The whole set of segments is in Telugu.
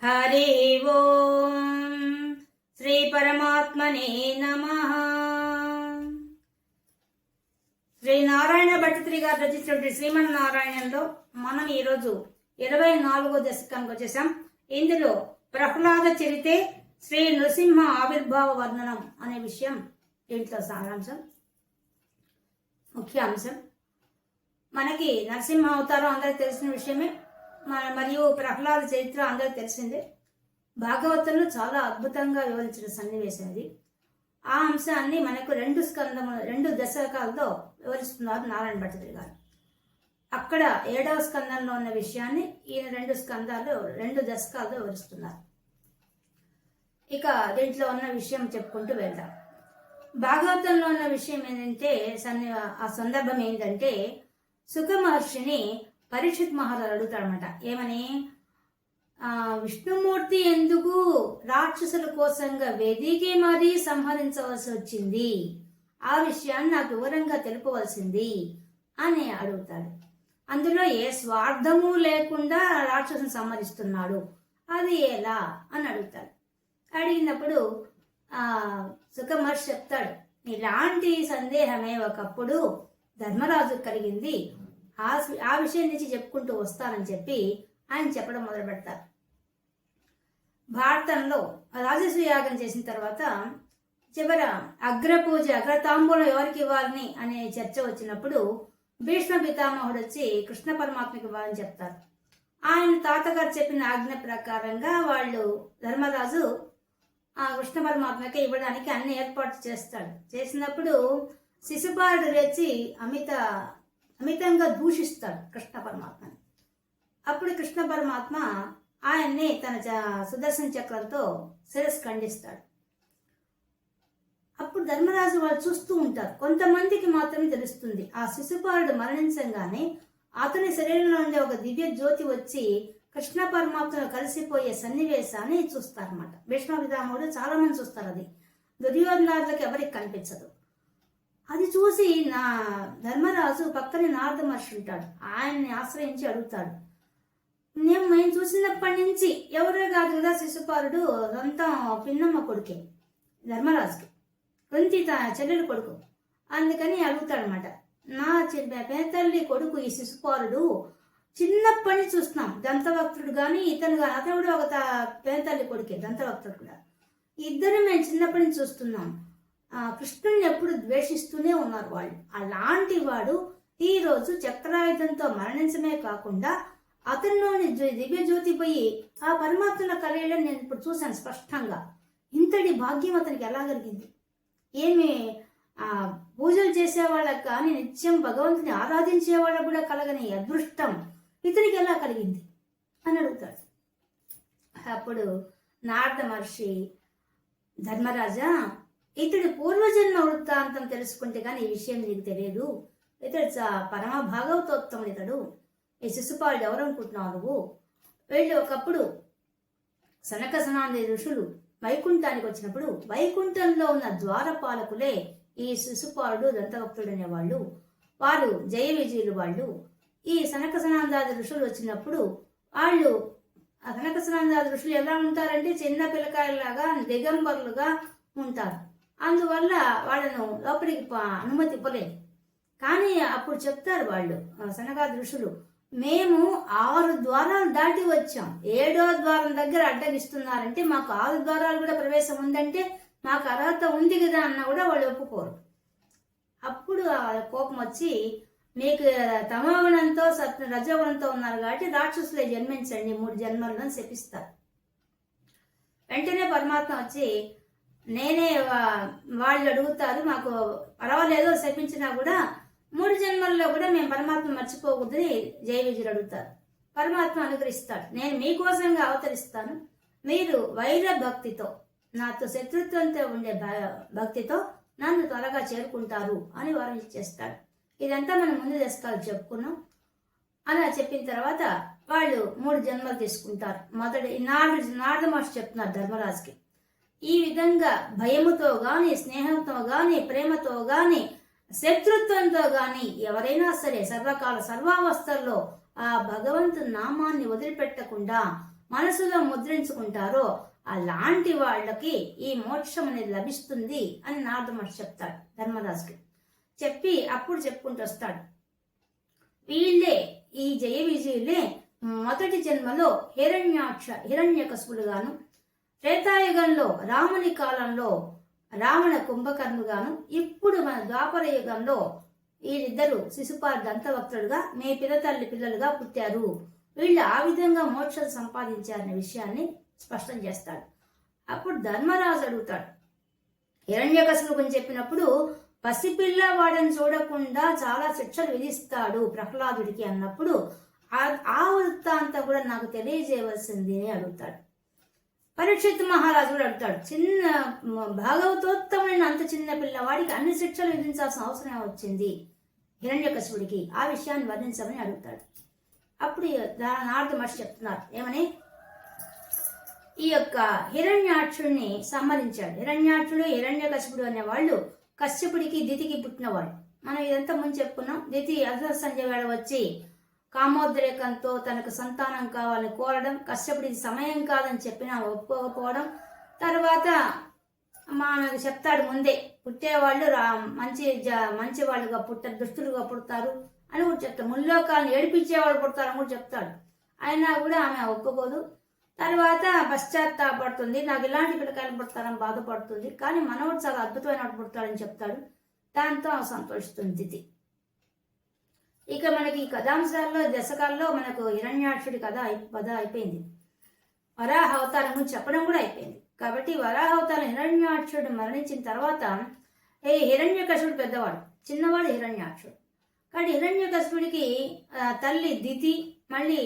హరి ఓం శ్రీ పరమాత్మనే నమః. శ్రీ నారాయణ భట్టతిరి గారు రచించినటువంటి శ్రీమన్నారాయణంలో మనం ఈరోజు 24వ దశకానికి వచ్చేసాం. ఇందులో ప్రహ్లాద చరితే శ్రీ నృసింహ ఆవిర్భావ వర్ణనం అనే విషయం దీంట్లో సారాంశం, ముఖ్య అంశం. మనకి నరసింహ అవతారం అందరికి తెలిసిన విషయమే, మరియు ప్రహ్లాద చరిత్ర అందరికి తెలిసిందే. భాగవతంలో చాలా అద్భుతంగా వివరించిన సన్నివేశం ఇది. ఆ అంశాన్ని మనకు రెండు దశకాలతో వివరిస్తున్నారు నారాయణ భట్టతిరి గారు. అక్కడ 7వ స్కందంలో ఉన్న విషయాన్ని ఈయన 2 దశకాలతో వివరిస్తున్నారు. ఇక దీంట్లో ఉన్న విషయం చెప్పుకుంటూ వెళ్దాం. భాగవతంలో ఉన్న విషయం ఏంటంటే, ఆ సందర్భం ఏంటంటే, సుఖ మహర్షిని పరీక్షిత్ మహారాజు అడుగుతాడనమాట. ఏమని, విష్ణుమూర్తి ఎందుకు రాక్షసుల కోసంగా వెదికి మరీ సంహరించవలసి వచ్చింది, ఆ విషయాన్ని నాకు వివరంగా తెలుపవలసింది అని అడుగుతాడు. అందులో ఏ స్వార్థము లేకుండా రాక్షసుని సంహరిస్తున్నాడు, అది ఎలా అని అడుగుతాడు. అడిగినప్పుడు సుఖమహర్షి చెప్తాడు, ఇలాంటి సందేహమే ఒకప్పుడు ధర్మరాజు కలిగింది, ఆ విషయం నుంచి చెప్పుకుంటూ వస్తానని చెప్పి ఆయన చెప్పడం మొదలు పెడతారు. భారతంలో రాజసూయ యాగం చేసిన తర్వాత చివర అగ్రపూజ అగ్రతాంబూలం ఎవరికి ఇవ్వాలని అనే చర్చ వచ్చినప్పుడు భీష్మ పితామహుడు వచ్చి కృష్ణ పరమాత్మకి ఇవ్వాలని చెప్తారు. ఆయన తాతగారు చెప్పిన ఆజ్ఞ ప్రకారంగా వాళ్ళు ధర్మరాజు ఆ కృష్ణ పరమాత్మకి ఇవ్వడానికి అన్ని ఏర్పాట్లు చేస్తాడు. చేసినప్పుడు శిశుపాలుడు లేచి అమితంగా దూషిస్తాడు కృష్ణ పరమాత్మని. అప్పుడు కృష్ణ పరమాత్మ ఆయన్ని తన సుదర్శన చక్రంతో శిరస్సు ఖండిస్తాడు. అప్పుడు ధర్మరాజు వాళ్ళు చూస్తూ ఉంటారు. కొంతమందికి మాత్రమే తెలుస్తుంది, ఆ శిశుపాలుడు మరణించగానే అతని శరీరంలో ఉండే ఒక దివ్య జ్యోతి వచ్చి కృష్ణ పరమాత్మను కలిసిపోయే సన్నివేశాన్ని చూస్తారన్నమాట. భీష్మ పితామహుడు చాలా మంది చూస్తారు. అది దుర్యోధనాదులకు ఎవరికి కనిపించదు. అది చూసి నా ధర్మరాజు పక్కనే నారద మహర్షి ఉంటాడు, ఆయన్ని ఆశ్రయించి అడుగుతాడు, మేము చూసినప్పటి నుంచి ఎవరే కాదు కదా శిశుపాలుడు, సొంతం పిన్నమ్మ కొడుకే ధర్మరాజుకి, కుంతి చెల్లెలు కొడుకు, అందుకని అడుగుతాడనమాట. నా పేతల్లి కొడుకు ఈ శిశుపాలుడు చిన్నప్పటి నుంచి చూస్తున్నాం, దంతవక్తుడు కానీ అతను కూడా ఒక పేతల్లి కొడుకే, దంతవక్తుడు కూడా. ఇద్దరు మేము చిన్నప్పటి నుంచి చూస్తున్నాం, కృష్ణుని ఎప్పుడు ద్వేషిస్తూనే ఉన్నారు వాళ్ళు. అలాంటి వాడు ఈ రోజు చక్రాయుధంతో మరణించమే కాకుండా అతనిలోని దివ్య జ్యోతి పోయి ఆ పరమాత్మల కలయడం నేను ఇప్పుడు చూశాను స్పష్టంగా. ఇంతటి భాగ్యం అతనికి ఎలా కలిగింది? ఏమి పూజలు చేసేవాళ్ళకి కానీ నిత్యం భగవంతుని ఆరాధించే వాళ్ళకు కూడా కలగని అదృష్టం ఇతనికి ఎలా కలిగింది అని అడుగుతాడు. అప్పుడు నారద మహర్షి, ధర్మరాజా, ఇతడు పూర్వజన్మ వృత్తాంతం తెలుసుకుంటే కానీ ఈ విషయం నీకు తెలియదు. ఇతడు పరమ భాగవతోత్తముడు. ఇతడు ఈ శిశుపాలుడు ఎవరు అనుకుంటున్నావు నువ్వు? వీళ్ళు ఒకప్పుడు సనక సనాంది ఋషులు వైకుంఠానికి వచ్చినప్పుడు వైకుంఠంలో ఉన్న ద్వారపాలకులే ఈ శిశుపాలుడు దంతభక్తుడు అనేవాళ్ళు. వారు జయ విజయులు. వాళ్ళు ఈ సనక సనాందాది ఋషులు వచ్చినప్పుడు వాళ్ళు సనక సనాందాది ఋషులు ఎలా ఉంటారంటే చిన్న పిల్లకాయలాగా దిగంబరులుగా ఉంటారు. అందువల్ల వాళ్ళను లోపలికి అనుమతి ఇవ్వలేదు. కానీ అప్పుడు చెప్తారు వాళ్ళు సనకాది ఋషులు, మేము 6 ద్వారాలు దాటి వచ్చాం, 7వ ద్వారం దగ్గర అడ్డగిస్తున్నారంటే మాకు 6 ద్వారాలు కూడా ప్రవేశం ఉందంటే మాకు అర్హత ఉంది కదా అన్న కూడా వాళ్ళు ఒప్పుకోరు. అప్పుడు కోపం వచ్చి, మీకు తమోగుణంతో రజోగుణంతో ఉన్నారు కాబట్టి రాక్షసులే జన్మించండి 3 జన్మలను శపిస్తారు. వెంటనే పరమాత్మ వచ్చి, నేనే వాళ్ళు అడుగుతారు, మాకు పర్వాలేదు శపించినా కూడా 3 జన్మల్లో కూడా మేము పరమాత్మ మర్చిపోకూడదని జయ విజయులు అడుగుతారు. పరమాత్మ అనుగ్రహిస్తాడు, నేను మీకోసంగా అవతరిస్తాను, మీరు వైర భక్తితో నాతో శత్రుత్వంతో ఉండే భక్తితో నన్ను త్వరగా చేరుకుంటారు అని వరం ఇచ్చేస్తాడు. ఇదంతా మనం ముందు దశకాలు చెప్పుకున్నాం. అలా చెప్పిన తర్వాత వాళ్ళు 3 జన్మలు తీసుకుంటారు. మొదటి నారద మహర్షి చెప్తున్నారు ధర్మరాజుకి, ఈ విధంగా భయముతో గాని, స్నేహంతో గాని, ప్రేమతో గాని, శత్రుత్వంతో గాని ఎవరైనా సరే సర్వకాల సర్వావస్థల్లో ఆ భగవంతు నామాన్ని వదిలిపెట్టకుండా మనసులో ముద్రించుకుంటారో అలాంటి వాళ్ళకి ఈ మోక్షం అనేది లభిస్తుంది అని నారద మహర్షి చెప్తాడు ధర్మరాజుకి. చెప్పి అప్పుడు చెప్పుకుంటూ వస్తాడు, వీళ్ళే ఈ జయ విజయులే మొదటి జన్మలో హిరణ్యకశిపుడుగాను, త్రేతాయుగంలో రాముని కాలంలో రావణ కుంభకర్ణుగాను, ఇప్పుడు మన ద్వాపర యుగంలో వీళ్ళిద్దరూ శిశుపాల దంతవక్తులుగా మీ పిల్లతల్లి పిల్లలుగా పుట్టారు. వీళ్ళు ఆ విధంగా మోక్షం సంపాదించారనే విషయాన్ని స్పష్టం చేస్తాడు. అప్పుడు ధర్మరాజు అడుగుతాడు, హిరణ్యకశిపుడు గురించి చెప్పినప్పుడు పసిపిల్ల వాడని చూడకుండా చాలా శిక్షలు విధిస్తాడు ప్రహ్లాదుడికి అన్నప్పుడు ఆ వృత్తాంతం కూడా నాకు తెలియజేయవలసింది అని అడుగుతాడు. పరీక్షిత్ మహారాజు కూడా అడుగుతాడు, చిన్న భాగవతోత్తమైన అంత చిన్న పిల్లవాడికి అన్ని శిక్షలు విధించాల్సిన అవసరం వచ్చింది హిరణ్యకశిపుడికి, ఆ విషయాన్ని వర్ణించమని అడుగుతాడు. అప్పుడు నారద మహర్షి చెప్తున్నారు ఏమని, ఈ యొక్క హిరణ్యాక్షుడిని సంహరించాడు. హిరణ్యాక్షుడు హిరణ్యకశిపుడు అనే వాళ్ళు కశ్యపుడికి దితికి పుట్టినవాడు. మనం ఇదంతా ముందు చెప్పుకున్నాం. దితి అర్ధ సంధ్య వేళ వచ్చి కామోద్రేకంతో తనకు సంతానం కావాలని కోరడం, కశ్యపుడికి సమయం కాదని చెప్పినా ఒప్పుకోకపోవడం, తర్వాత మనకు చెప్తాడు ముందే పుట్టేవాళ్ళు మంచి వాళ్ళుగా పుట్టారు, దుష్టులుగా పుడతారు అని కూడా చెప్తాడు. ముల్లోకాలను ఏడిపించేవాళ్ళు పుడతారని కూడా చెప్తాడు. అయినా కూడా ఆమె ఒప్పుకోదు. తర్వాత పశ్చాత్తాపడుతుంది, నాకు ఇలాంటి పిల్లకాయలు పుడతారని బాధపడుతుంది, కానీ మనవుడు చాలా అద్భుతమైన పుడతాడని చెప్తాడు. దాంతో సంతోషిస్తుంది దితి. ఇక మనకి కథాంశాల్లో దశకాల్లో మనకు హిరణ్యాక్షుడి కథ అయిపోయింది. వరాహ అవతారం గురించి చెప్పడం కూడా అయిపోయింది. కాబట్టి వరాహ అవతారం హిరణ్యాక్షుడు మరణించిన తర్వాత హిరణ్యకశిపుడు పెద్దవాడు, చిన్నవాడు హిరణ్యాక్షుడు. కాబట్టి హిరణ్యకశిపుడికి తల్లి దితి, మళ్ళీ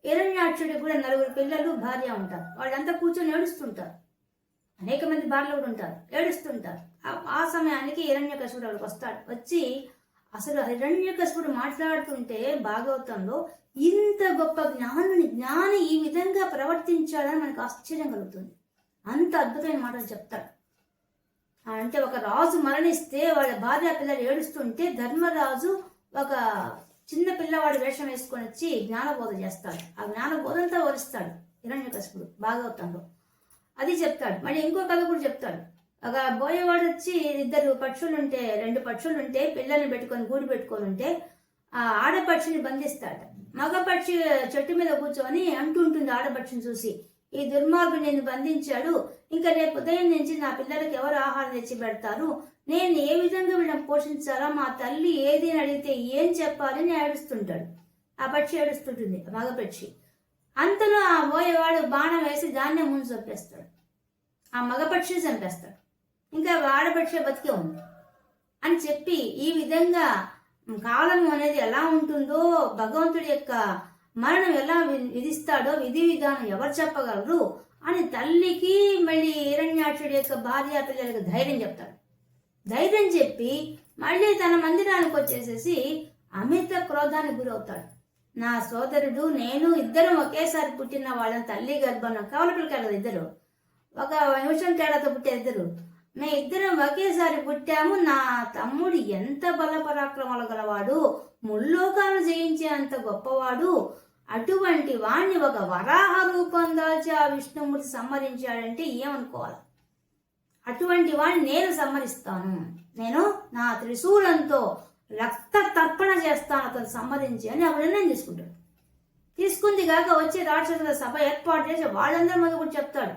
హిరణ్యాక్షుడికి కూడా 4 పిల్లలు భార్య ఉంటారు. వాళ్ళంతా కూర్చొని ఏడుస్తుంటారు. అనేక మంది భార్యలు కూడా ఉంటారు, ఏడుస్తుంటారు. ఆ సమయానికి హిరణ్యకశిపుడు అక్కడికి వస్తాడు. వచ్చి అసలు హిరణ్యకశిపుడు మాట్లాడుతుంటే భాగవతంలో ఇంత గొప్ప జ్ఞాని ఈ విధంగా ప్రవర్తించాడని మనకు ఆశ్చర్యం కలుగుతుంది. అంత అద్భుతమైన మాటలు చెప్తాడు. అంటే ఒక రాజు మరణిస్తే వాళ్ళ భార్య పిల్లలు ఏడుస్తుంటే ధర్మరాజు ఒక చిన్న పిల్లవాడి వేషం వేసుకొని వచ్చి జ్ఞానబోధ చేస్తాడు. ఆ జ్ఞానబోధంతా వరిస్తాడు హిరణ్యకశిపుడు భాగవతంలో. అది చెప్తాడు. మళ్ళీ ఇంకో కథ కూడా చెప్తాడు. ఒక బోయేవాడు వచ్చి 2 పక్షులుంటే పిల్లల్ని పెట్టుకొని గూడు పెట్టుకొని ఉంటే ఆ ఆడపక్షిని బంధిస్తాడు. మగ పక్షి చెట్టు మీద కూర్చొని అంటుంటుంది ఆడపక్షిని చూసి, ఈ దుర్మార్గుడు నేను బంధించాడు, ఇంకా రేపు ఉదయం నుంచి నా పిల్లలకి ఎవరు ఆహారం తెచ్చి పెడతారు, నేను ఏ విధంగా వీళ్ళని పోషించాలా, మా తల్లి ఏది అని అడిగితే ఏం చెప్పాలి అని ఏడుస్తుంటాడు. ఆ పక్షి ఏడుస్తుంటుంది, మగ పక్షి. అంతలో ఆ బోయేవాడు బాణం వేసి దాన్నే ముందు చంపేస్తాడు. ఆ మగ పక్షిని చంపేస్తాడు. ఇంకా ఆడపక్షి బతికే ఉంది అని చెప్పి ఈ విధంగా కాలం అనేది ఎలా ఉంటుందో, భగవంతుడి యొక్క మరణం ఎలా విధిస్తాడో విధి విధానం ఎవరు చెప్పగలరు అని తల్లికి మళ్ళీ హిరణ్యాక్షుడి యొక్క భార్య పిల్లలకు ధైర్యం చెప్తాడు. ధైర్యం చెప్పి మళ్ళీ తన మందిరానికి వచ్చేసేసి అమిత క్రోధానికి గురవుతాడు. నా సోదరుడు నేను ఇద్దరం ఒకేసారి పుట్టిన వాళ్ళని తల్లి గర్భంలో కవల పిల్లకాయలు కదా ఇద్దరు, ఒక నిమిషం తేడాతో పుట్టే ఇద్దరు, మే ఇద్దరం ఒకేసారి పుట్టాము. నా తమ్ముడు ఎంత బలపరాక్రమాలు గలవాడు, ముల్లోకాలను జయించే అంత గొప్పవాడు, అటువంటి వాణ్ణి ఒక వరాహ రూపం దాల్చి ఆ విష్ణుమూర్తి సంహరించాడంటే ఏమనుకోవాలి. అటువంటి వాడిని నేను సంహరిస్తాను, నేను నా త్రిశూలంతో రక్త తర్పణ చేస్తాను అతను సంహరించి అని అప్పుడు నిర్ణయం తీసుకుంటాడు. తీసుకుంది కాక వచ్చే రాక్షసుల సభ ఏర్పాటు చేసి వాళ్ళందరి ముందు కూడా చెప్తాడు,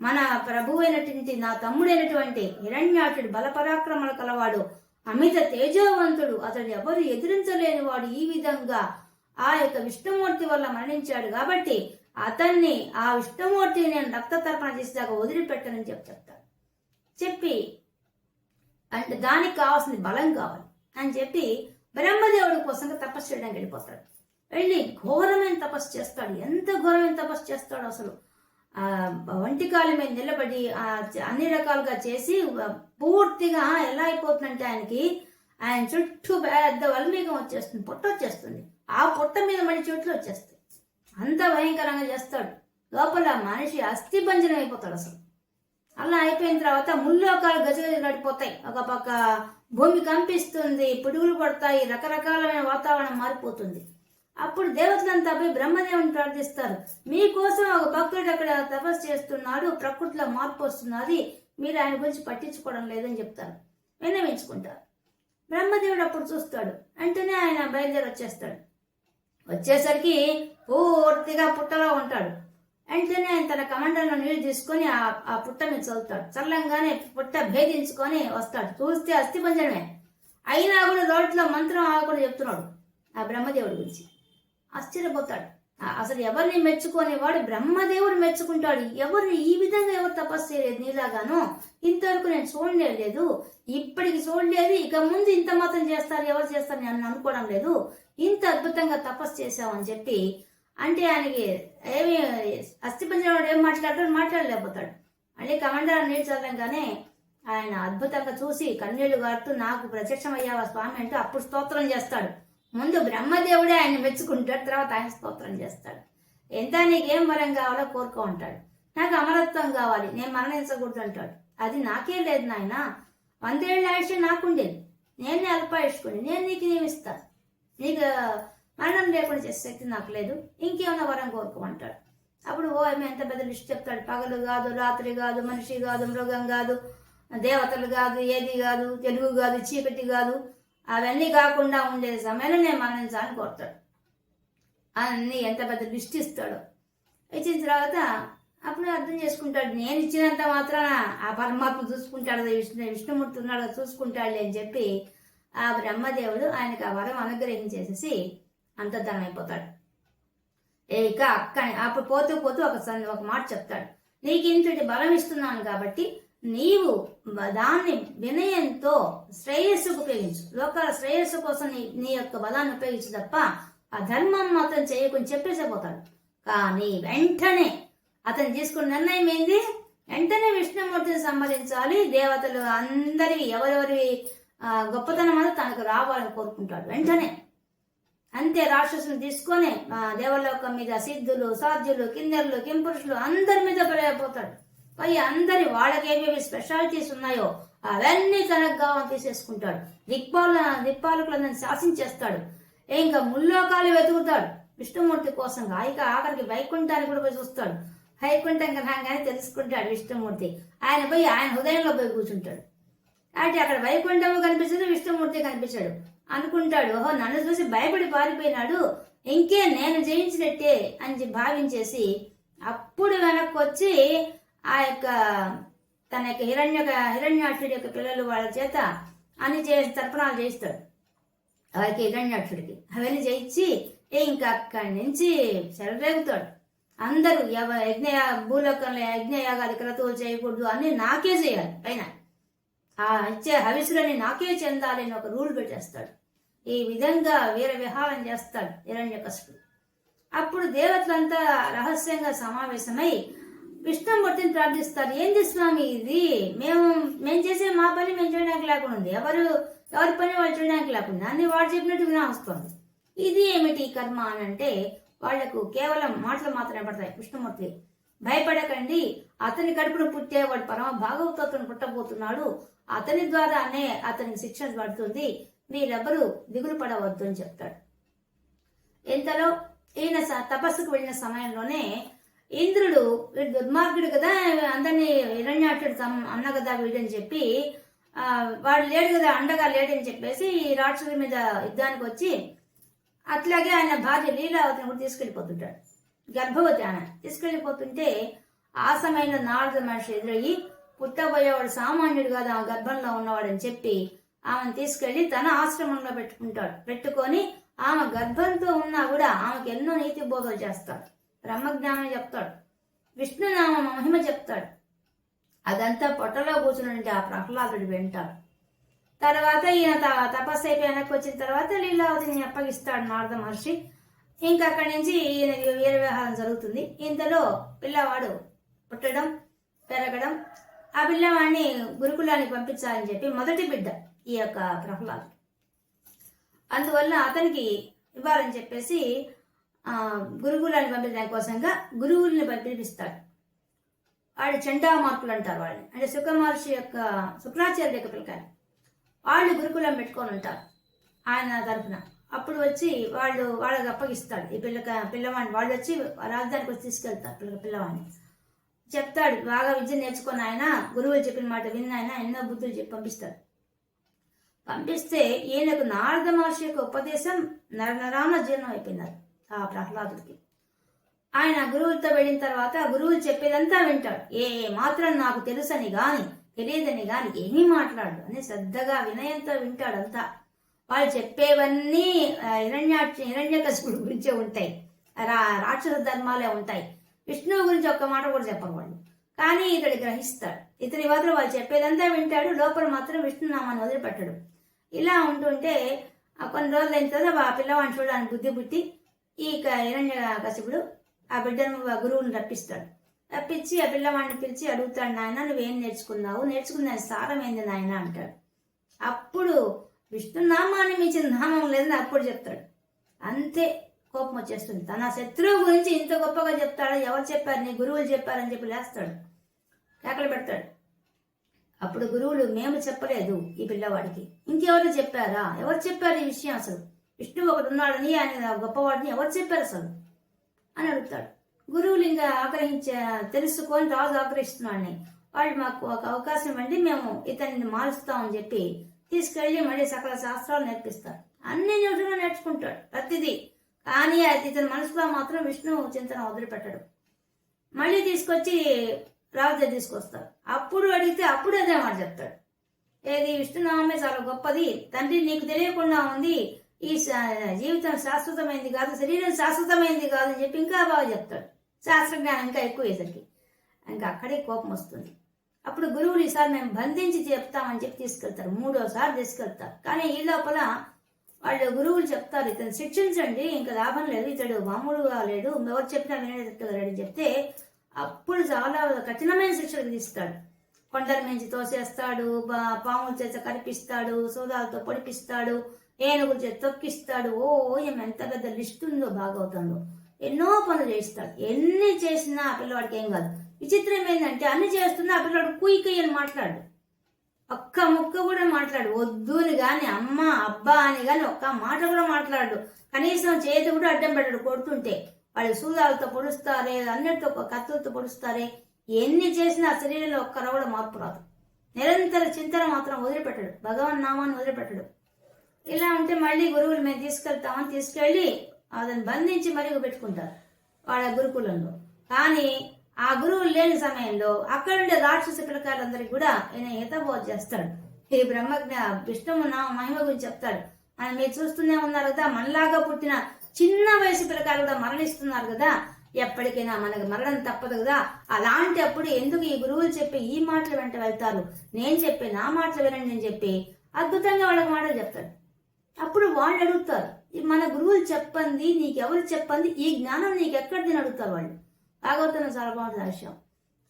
మన ప్రభు అయినటువంటి నా తమ్ముడైనటువంటి హిరణ్యాక్షుడు బలపరాక్రమలు కలవాడు, అమిత తేజోవంతుడు, అతడు ఎవరు ఎదిరించలేని వాడు, ఈ విధంగా ఆ యొక్క విష్ణుమూర్తి వల్ల మరణించాడు కాబట్టి అతన్ని ఆ విష్ణుమూర్తిని నేను రక్త తర్పణ చేసేదాకా వదిలిపెట్టనని చెప్తాడు. చెప్పి అంటే దానికి కావాల్సిన బలం కావాలి అని చెప్పి బ్రహ్మదేవుడి కోసం తపస్సు చేయడానికి వెళ్ళిపోతాడు. వెళ్ళి ఘోరమైన తపస్సు చేస్తాడు. ఎంత ఘోరమైన తపస్సు చేస్తాడు అసలు. వంటికాల మీద నిలబడి అన్ని రకాలుగా చేసి పూర్తిగా ఎలా అయిపోతుందంటే ఆయన చుట్టూ పెద్ద వల్మీకం వచ్చేస్తుంది, పొట్ట వచ్చేస్తుంది. ఆ పొట్ట మీద మళ్ళీ చెట్లు వచ్చేస్తాయి. అంత భయంకరంగా చేస్తాడు. లోపల మనిషి అస్థిభంజనం అయిపోతాడు అసలు. అలా అయిపోయిన తర్వాత ముల్లోకాలు గజగజ నడిపోతాయి. ఒక పక్క భూమి కంపిస్తుంది, పిడుగులు పడతాయి, రకరకాలమైన వాతావరణం మారిపోతుంది. అప్పుడు దేవతలంతా పోయి బ్రహ్మదేవుని ప్రార్థిస్తారు, మీకోసం ఒక భక్తుడు అక్కడ తపస్సు చేస్తున్నాడు, ప్రకృతిలో మార్పు వస్తున్నది, మీరు ఆయన గురించి పట్టించుకోవడం లేదని చెప్తారు, విన్నవించుకుంటారు. బ్రహ్మదేవుడు అప్పుడు చూస్తాడు, వెంటనే ఆయన బయలుదేరి వచ్చేసరికి పూర్తిగా పుట్టలో ఉంటాడు. వెంటనే ఆయన తన కమండలంలో నీళ్లు తీసుకొని ఆ పుట్ట మీద చల్లుతాడు. చల్లంగానే పుట్ట భేదించుకొని వస్తాడు. చూస్తే అస్థిపంజరమే, అయినా కూడా రోడ్లో మంత్రం ఆగకుండా చెప్తున్నాడు ఆ బ్రహ్మదేవుడి గురించి. ఆశ్చర్యపోతాడు. అసలు ఎవరిని మెచ్చుకొని వాడు బ్రహ్మదేవుడు మెచ్చుకుంటాడు. ఎవరిని ఈ విధంగా ఎవరు తపస్సు చేయలేదు నీలాగాను, ఇంతవరకు నేను చూడలేదు, ఇప్పటికి చూడలేదు, ఇక ముందు ఇంత మాత్రం చేస్తారు, ఎవరు చేస్తారు నేను అనుకోవడం లేదు, ఇంత అద్భుతంగా తపస్సు చేశామని చెప్పి. అంటే ఆయనకి ఏమి అస్థిపంజరం ఏం మాట్లాడలేకపోతాడు. మళ్ళీ కమండలం నీళ్ళు చదవంగానే ఆయన అద్భుతంగా చూసి కన్నీళ్లు గారుతూ, నాకు ప్రత్యక్షమయ్యావా స్వామి అంటూ అప్పుడు స్తోత్రం చేస్తాడు. ముందు బ్రహ్మదేవుడే ఆయన మెచ్చుకుంటాడు, తర్వాత ఆయన స్తోత్రం చేస్తాడు. ఎంత నీకేం వరం కావాలో కోరుకో ఉంటాడు. నాకు అమరత్వం కావాలి, నేను మరణించకూడదు అంటాడు. అది నాకేం లేదు నాయన, 100 ఏళ్ళ ఆయుష్ నాకుండేది, నేనే అల్పాయుష్కుని, నేను నీకు నియమిస్తాను, నీకు మరణం లేకుండా చేసే శక్తి నాకు లేదు, ఇంకేమైనా వరం కోరుకోమంటాడు. అప్పుడు ఏమో ఎంత పెద్ద లిస్ట్ చెప్తాడు. పగలు కాదు, రాత్రి కాదు, మనిషి కాదు, మృగం కాదు, దేవతలు కాదు, ఏది కాదు, తెలుగు కాదు, చీకటి కాదు, అవన్నీ కాకుండా ఉండే సమయంలో నేను మరణించాలని కోరుతాడు. అన్నీ ఎంత పెద్ద లిస్ట్ ఇస్తాడు. ఇచ్చిన తర్వాత అప్పుడు అర్థం చేసుకుంటాడు, నేను ఇచ్చినంత మాత్రాన ఆ పరమాత్మ చూసుకుంటాడు, విష్ణుమూర్తి ఉన్నాడు చూసుకుంటాడులే అని చెప్పి ఆ బ్రహ్మదేవుడు ఆయనకు ఆ వరం అనుగ్రహించేసేసి అంతర్ధానం అయిపోతాడు. ఇక అప్పుడు పోతూ ఒక మాట చెప్తాడు, నీకు ఇంతటి బలం ఇస్తున్నాను కాబట్టి నీవు దాన్ని వినయంతో శ్రేయస్సుకు ఉపయోగించు, లోకాల శ్రేయస్సు కోసం నీ యొక్క బలాన్ని ఉపయోగించు తప్ప ఆ ధర్మం మాత్రం చేయకుండా చెప్పేసిపోతాడు. కానీ వెంటనే అతను తీసుకున్న నిర్ణయం ఏంది, వెంటనే విష్ణుమూర్తిని సంహరించాలి, దేవతలు అందరివి ఎవరెవరి గొప్పతనం అంతా తనకు రావాలని కోరుకుంటాడు వెంటనే. అంతే రాక్షసుని తీసుకొని దేవలోకం మీద సిద్ధులు, సాధ్యులు, కిన్నెరులు, కింపురుషులు అందరి మీద పడిపోతాడు. పై అందరి వాళ్ళకి ఏమేమి స్పెషాలిటీస్ ఉన్నాయో అవన్నీ తనకు కావాలని తీసేసుకుంటాడు. దిక్పాలకులందరినీ శాసించేస్తాడు. ఇంకా ముల్లోకాలు వెతుకుతాడు విష్ణుమూర్తి కోసం. ఇక ఆఖరికి వైకుంఠాన్ని కూడా పోయి చూస్తాడు. వైకుంఠం రాగానే తెలుసుకుంటాడు విష్ణుమూర్తి. ఆయన హృదయంలో పోయి కూర్చుంటాడు. అంటే అక్కడ వైకుంఠము కనిపించదు, విష్ణుమూర్తి కనిపించాడు. అనుకుంటాడు, ఓహో నన్ను చూసి భయపడి పారిపోయినాడు, ఇంకే నేను జయించినట్టే అని భావించేసి అప్పుడు వెనక్కి వచ్చి ఆ యొక్క తన యొక్క హిరణ్యాక్షుడి యొక్క పిల్లలు వాళ్ళ చేత అన్ని తర్పణాలు చేయిస్తాడు. వాళ్ళకి హిరణ్యాక్షుడికి అవన్నీ చేయించి ఇంకా అక్కడి నుంచి చెలరేగుతాడు. అందరూ భూలోకంలో యజ్ఞయాగాది క్రతువులు చేయకూడదు, అన్ని నాకే చేయాలి, పైన ఆ ఇచ్చే హవిసులని నాకే చెందాలి అని ఒక రూల్ పెట్టేస్తాడు. ఈ విధంగా వీర విహారం చేస్తాడు హిరణ్యకశిపుడు. అప్పుడు దేవతలంతా రహస్యంగా సమావేశమై విష్ణుమూర్తిని ప్రార్థిస్తారు. ఏంది స్వామి ఇది, మేము చేసే మా పని మేము చేయడానికి లేకుండా ఉంది, ఎవరి పని వాళ్ళు చేయడానికి లేకుండా అన్ని వాడు చెప్పినట్టు వినా వస్తుంది, ఇది ఏమిటి కర్మ అని అంటే వాళ్లకు కేవలం మాటలు మాత్రమే పడతాయి. విష్ణుమూర్తి భయపడకండి, అతని కడుపును పుట్టేవాడు పరమ భాగవతుని పుట్టబోతున్నాడు, అతని ద్వారానే అతనికి శిక్ష పడుతుంది, మీరెవ్వరూ దిగులు పడవద్దు అని చెప్తాడు. ఇంతలో ఈయన తపస్సుకు వెళ్ళిన సమయంలోనే ఇంద్రుడు వీడు దుర్మార్గుడు కదా, అందరినీ హిరణ్యాక్షుడు అన్న కదా వీడని చెప్పి వాడు లేడు కదా, అండగా లేడని చెప్పేసి ఈ రాక్షసుల మీద యుద్ధానికి వచ్చి అట్లాగే ఆయన భార్య లీలావతిని కూడా తీసుకెళ్లిపోతుంటాడు. గర్భవతి ఆమె తీసుకెళ్లిపోతుంటే ఆ సమయంలో నారద మహర్షి ఎదురయ్యి పుట్టబోయేవాడు సామాన్యుడు కాదు, ఆమె గర్భంలో ఉన్నవాడని చెప్పి ఆమెను తీసుకెళ్లి తన ఆశ్రమంలో పెట్టుకొని ఆమె గర్భంతో ఉన్నా కూడా ఆమెకు ఎన్నో నీతి బోధలు చేస్తాడు, బ్రహ్మజ్ఞానం చెప్తాడు, విష్ణునామ మహిమ చెప్తాడు. అదంతా పొట్టలో కూర్చుని ఆ ప్రహ్లాదుడు వింటాడు. తర్వాత ఈయన తపస్సు అయిపోయి వెనక్కి వచ్చిన తర్వాత లీలావతిని అప్పగిస్తాడు నారద మహర్షి. ఇంకా అక్కడి నుంచి ఈయన వీర విహారం జరుగుతుంది. ఇంతలో పిల్లవాడు పుట్టడం, పెరగడం, ఆ పిల్లవాడిని గురుకులానికి పంపించాలని చెప్పి మొదటి బిడ్డ ఈ యొక్క ప్రహ్లాదు, అందువల్ల అతనికి ఇవ్వాలని చెప్పేసి గురుకులాన్ని పంపించడానికి కోసంగా గురువుల్ని పిలిపిస్తాడు. వాడు చండామార్కులు అంటారు వాళ్ళని, అంటే శుక్రాచార్యుల యొక్క పిల్లకాయలు. వాళ్ళు గురుకులం పెట్టుకొని ఉంటారు ఆయన తరఫున. అప్పుడు వచ్చి వాళ్ళకి అప్పగిస్తాడు ఈ పిల్లవాడిని. వాళ్ళు వచ్చి రాజధానికి వచ్చి తీసుకెళ్తారు పిల్లవాడిని. చెప్తాడు, బాగా విద్య నేర్చుకుని ఆయన గురువులు చెప్పిన మాట విన్న ఆయన ఎన్నో బుద్ధులు చెప్పి పంపిస్తాడు. పంపిస్తే ఈయనకు నారద మహర్షి యొక్క ఉపదేశం నరనరాన జీర్ణం అయిపోయినారు ఆ ప్రహ్లాదుడికి. ఆయన గురువులతో వెళ్ళిన తర్వాత గురువులు చెప్పేదంతా వింటాడు. ఏ మాత్రం నాకు తెలుసని గాని తెలియదని గాని ఏమీ మాట్లాడు అని శ్రద్ధగా వినయంతో వింటాడంతా. వాళ్ళు చెప్పేవన్నీ హిరణ్యకశిపుడి గురించే ఉంటాయి, రాక్షస ధర్మాలే ఉంటాయి. విష్ణువు గురించి ఒక్క మాట కూడా చెప్పరు వాళ్ళు. కానీ ఇతడు గ్రహిస్తాడు. ఇతని మాత్రం వాళ్ళు చెప్పేదంతా వింటాడు, లోపల మాత్రం విష్ణునామాన్ని వదిలిపెట్టడు. ఇలా ఉంటుంటే కొన్ని రోజులు అయిన తర్వాత ఆ పిల్లవాడిని చూడడానికి బుద్ధి పుట్టి ఈ హిరణ్యకశిపుడు ఆ బిడ్డను గురువుని రప్పిస్తాడు. రప్పించి ఆ పిల్లవాడిని పిలిచి అడుగుతాడు, నాయన నువ్వేం నేర్చుకున్నావు, నేర్చుకున్న సారం ఏంది నాయన అంటాడు. అప్పుడు విష్ణునామాన్ని మించిన నామం లేదని అప్పుడు చెప్తాడు. అంతే కోపం వచ్చేస్తుంది. తన శత్రువు గురించి ఇంత గొప్పగా చెప్తాడు, ఎవరు చెప్పారు, నీ గురువులు చెప్పారని చెప్పి లేస్తాడు, కేకలు పెడతాడు. అప్పుడు గురువులు, మేము చెప్పలేదు ఈ పిల్లవాడికి, ఇంకెవరు చెప్పారా, ఎవరు చెప్పారు ఈ విషయం, అసలు విష్ణువు ఒకడు ఉన్నాడని ఆయన గొప్పవాడిని ఎవరు చెప్పారు అసలు అని అడుగుతాడు. గురువులు ఇంకా తెలుసుకొని రాజు ఆగ్రహిస్తున్నాడని వాళ్ళు మాకు ఒక అవకాశం ఇవ్వండి, మేము ఇతన్ని మారుస్తామని చెప్పి తీసుకెళ్లి మళ్ళీ సకల శాస్త్రాలు నేర్పిస్తారు. అన్ని న్యూట్రుగా నేర్చుకుంటాడు ప్రతిదీ. కానీ ఇతని మనసులో మాత్రం విష్ణు చింతన వదిలిపెట్టాడు. మళ్ళీ తీసుకొచ్చి రాజు తీసుకొస్తారు. అప్పుడు అడిగితే అప్పుడు అదే మాట చెప్తాడు, ఏది విష్ణునామే చాలా గొప్పది తండ్రి, నీకు తెలియకుండా ఉంది, ఈ జీవితం శాశ్వతమైంది కాదు, శరీరం శాశ్వతమైంది కాదు అని చెప్పి ఇంకా బాగా చెప్తాడు. శాస్త్రజ్ఞానం ఇంకా ఎక్కువ ఇతనికి. ఇంకా అక్కడే కోపం వస్తుంది. అప్పుడు గురువులు ఈసారి మేము బంధించి చెప్తామని చెప్పి తీసుకెళ్తారు, 3వసారి తీసుకెళ్తారు. కానీ ఈ లోపల వాళ్ళు గురువులు చెప్తారు, ఇతను శిక్షించండి, ఇంకా లాభం లేదు, ఇతడు మామూలుగా లేడు, ఎవరు చెప్పినా వినేటట్టుగా చెప్తే అప్పుడు చాలా కఠినమైన శిక్షలు విధిస్తాడు. కొండల మించి తోసేస్తాడు, పాముల చేత కరిపిస్తాడు, సోదాలతో పొడిపిస్తాడు, ఏనుగుల చేత తొక్కిస్తాడు. ఎంత పెద్ద లిస్ట్ ఉందో భాగవతంలో, ఎన్నో పనులు చేస్తాడు. ఎన్ని చేసినా ఆ పిల్లవాడికి ఏం కాదు. విచిత్రం ఏంటంటే అన్ని చేస్తున్నా ఆ పిల్లవాడు కుయ్యి అని మాట్లాడు, ఒక్క ముక్క కూడా మాట్లాడు, వద్దు అని గాని అమ్మ అబ్బా అని గాని ఒక్క మాట కూడా మాట్లాడు. కనీసం చేతి కూడా అడ్డం పెట్టాడు కొడుతుంటే. వాళ్ళు సూదాలతో పొడుస్తారే, అన్నిటితో కత్తులతో పొడుస్తారే, ఎన్ని చేసినా ఆ శరీరంలో ఒక్కరు కూడా మార్పు రాదు. నిరంతర చింతన మాత్రం వదిలిపెట్టాడు, భగవన్ నామాన్ని వదిలిపెట్టాడు. ఇలా ఉంటే మళ్ళీ గురువులు మేము తీసుకెళ్తామని తీసుకెళ్లి అతను బంధించి మరీ పెట్టుకుంటారు వాళ్ళ గురుకులంలో. కానీ ఆ గురువులు లేని సమయంలో అక్కడుండే రాక్షస పిల్లకాయలందరికీ కూడా ఈయన హితబోధ చేస్తాడు. ఈ బ్రహ్మజ్ఞ విష్ణువు నా మహిమ గురించి చెప్తాడు. మీరు చూస్తూనే ఉన్నారు కదా, మనలాగా పుట్టిన చిన్న వయసు పిల్లకాయలు కూడా మరణిస్తున్నారు కదా, ఎప్పటికైనా మనకు మరణం తప్పదు కదా, అలాంటి అప్పుడు ఎందుకు ఈ గురువులు చెప్పి ఈ మాటలు వెంట వెళ్తారు, నేను చెప్పి నా మాటలు వినండి అని చెప్పి అద్భుతంగా వాళ్ళకి మాటలు చెప్తాడు. అప్పుడు వాళ్ళు అడుగుతారు, మన గురువులు చెప్పండి, నీకెవరు చెప్పండి, ఈ జ్ఞానం నీకెక్కడిది అడుగుతారు వాళ్ళు. భాగవతంలో చాలా బాగుంటుంది విషయం.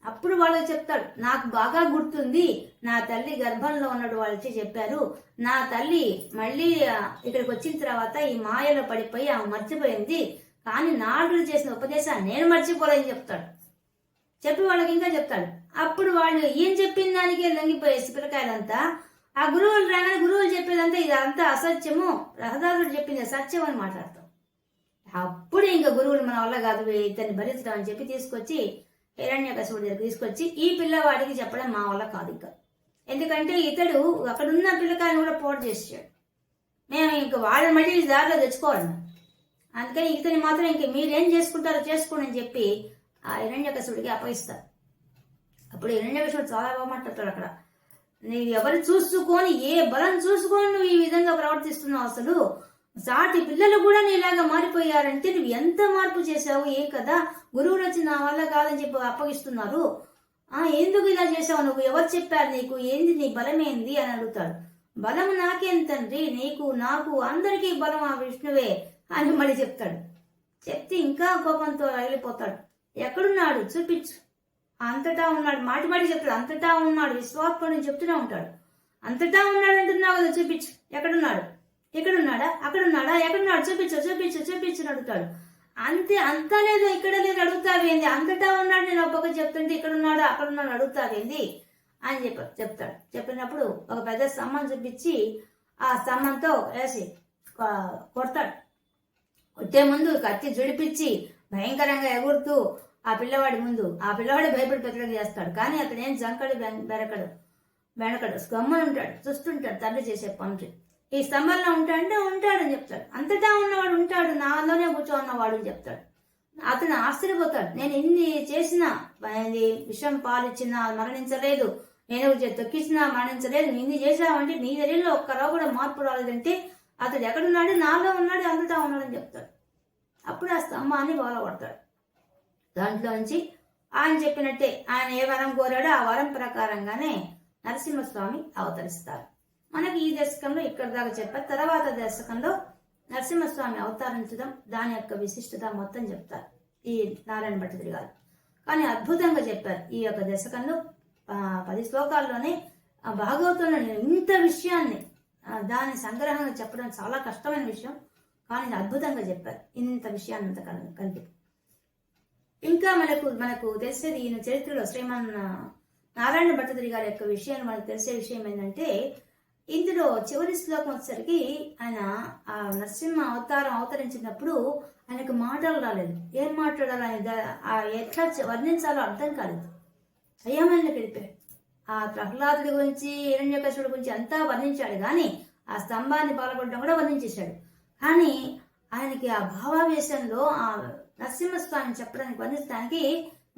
అప్పుడు వాళ్ళకి చెప్తాడు, నాకు బాగా గుర్తుంది, నా తల్లి గర్భంలో ఉన్నట్టు వాళ్ళు వచ్చి చెప్పారు, నా తల్లి మళ్ళీ ఇక్కడికి వచ్చిన తర్వాత ఈ మాయలో పడిపోయి ఆమె మర్చిపోయింది, కానీ నాడు చేసిన ఉపదేశాన్ని నేను మర్చిపోలేదని చెప్తాడు. చెప్పి వాళ్ళకి ఇంకా చెప్తాడు. అప్పుడు వాళ్ళు ఏం చెప్పిన దానికే లొంగిపోయే పిల్లకాయలంతా ఆ గురువులు రాగానే గురువులు చెప్పేదంతా ఇదంతా అసత్యము, రహదారులు చెప్పింది సత్యం అని మాట్లాడతాం. అప్పుడు ఇంకా గురువులు మన వల్ల కాదు ఇతన్ని భరించడం అని చెప్పి తీసుకొచ్చి హిరణ్యకశిపుడి దగ్గర తీసుకొచ్చి ఈ పిల్లవాడికి చెప్పడం మా వల్ల కాదు ఇంకా, ఎందుకంటే ఇతడు అక్కడున్న పిల్లకాయని కూడా పోటు చేసాడు, మేము ఇంక వాళ్ళని మళ్ళీ దారిలో తెచ్చుకోవాలి, అందుకని ఇతని మాత్రం ఇంక మీరేం చేసుకుంటారో చేసుకోండి అని చెప్పి ఆ హిరణ్యకశిపుడికి అప్పగిస్తారు. అప్పుడు హిరణ్యకశిపుడు చాలా బాగా మాట్లాడతాడు, అక్కడ నీవు ఎవరు చూసుకొని ఏ బలం చూసుకొని నువ్వు ఈ విధంగా ప్రవర్తిస్తున్నావు, అసలు సాటి పిల్లలు కూడా నీలాగా మారిపోయారంటే నువ్వు ఎంత మార్పు చేసావు, ఏ కదా గురువులు వచ్చి నా వల్ల కాదని చెప్పి అప్పగిస్తున్నారు, ఎందుకు ఇలా చేసావు, నువ్వు ఎవరు చెప్పారు నీకు, ఏంది నీ బలం ఏంది అని అడుగుతాడు. బలం నాకేం తండ్రి, నీకు నాకు అందరికీ బలం ఆ విష్ణువే అని మళ్ళీ చెప్తాడు. చెప్తే ఇంకా కోపంతో రగిలిపోతాడు. ఎక్కడున్నాడు చూపించు, అంతటా ఉన్నాడు, మాటి మాటి చెప్తాడు, అంతటా ఉన్నాడు, విశ్వాత్ముడు చెప్తూనే ఉంటాడు. అంతటా ఉన్నాడు అంటున్నావు కదా, చూపించు, ఎక్కడున్నాడు, ఇక్కడున్నాడా, అక్కడున్నాడా, ఎక్కడున్నాడు, చూపించు చూపించు చూపించు అడుగుతాడు. అంతే, అంతా లేదు ఇక్కడ లేదు అడుగుతావేంది, అంతటా ఉన్నాడు నేను ఒక్కొక్క చెప్తుంటే ఇక్కడున్నాడు అక్కడున్నాడు అడుగుతావేంది అని చెప్తాడు. చెప్పినప్పుడు ఒక పెద్ద స్తంభం చూపించి ఆ స్తంభంతో వేసి కొడతాడు. కొట్టే ముందు కత్తి జుడిపించి భయంకరంగా ఎగురుతూ ఆ పిల్లవాడి ముందు ఆ పిల్లవాడి భయపడి పెద్దగా చేస్తాడు. కానీ అతను ఏం జంకడు బెనకడు గమ్మని ఉంటాడు, చూస్తుంటాడు తండ్రి చేసే పనులు. ఈ స్తంభంలో ఉంటాడంటే ఉంటాడని చెప్తాడు. అంతటా ఉన్నవాడు ఉంటాడు, నాలోనే కూర్చో ఉన్నవాడు అని చెప్తాడు. అతను ఆశ్చర్యపోతాడు. నేను ఇన్ని చేసినా, విషం పాలిచ్చినా మరణించలేదు, నేను తొక్కిచ్చినా మరణించలేదు, ఇన్ని చేసావంటే నీ శరీరంలో ఒక్కరో కూడా మార్పు రాలేదంటే అతడు ఎక్కడున్నాడు, నాలో ఉన్నాడు, అంతటా ఉన్నాడని చెప్తాడు. అప్పుడు ఆ స్తంభాన్ని బోలగొడతాడు. దాంట్లోంచి ఆయన చెప్పినట్టే ఆయన ఏ వరం కోరాడో ఆ వరం ప్రకారంగానే నరసింహస్వామి అవతరిస్తారు. మనకి ఈ దశకంలో ఇక్కడ దాకా చెప్పారు. తర్వాత దశకంలో నరసింహస్వామి అవతరించడం, దాని యొక్క విశిష్టత మొత్తం చెప్తారు ఈ నారాయణ భట్టతిరి గారు. కానీ అద్భుతంగా చెప్పారు. ఈ యొక్క దశకంలో 10 శ్లోకాల్లోనే భాగవతంలో ఇంత విషయాన్ని దాని సంగ్రహంగా చెప్పడం చాలా కష్టమైన విషయం. కానీ అద్భుతంగా చెప్పారు ఇంత విషయాన్ని అంత కలిపి. ఇంకా మనకు తెలిసేది ఈయన చరిత్రలో శ్రీమన్ నారాయణ భట్టతిరి గారి యొక్క విషయాన్ని మనకు తెలిసే విషయం ఏంటంటే, ఇందులో చివరి శ్లోకం వచ్చేసరికి ఆయన ఆ నరసింహ అవతరించినప్పుడు ఆయనకు మాటలు రాలేదు. ఏం మాట్లాడాలి, ఆయన ఎట్లా వర్ణించాలో అర్థం కాలేదు. అయ్యమని గడిపాడు. ఆ ప్రహ్లాదుడి గురించి హిరణ్యకశిపుడి గురించి అంతా వర్ణించాడు, కానీ ఆ స్తంభాన్ని పాల్గొనడం కూడా వర్ణించేశాడు. కానీ ఆయనకి ఆ భావావేశంలో ఆ నరసింహస్వామిని చెప్పడానికి వర్ణించడానికి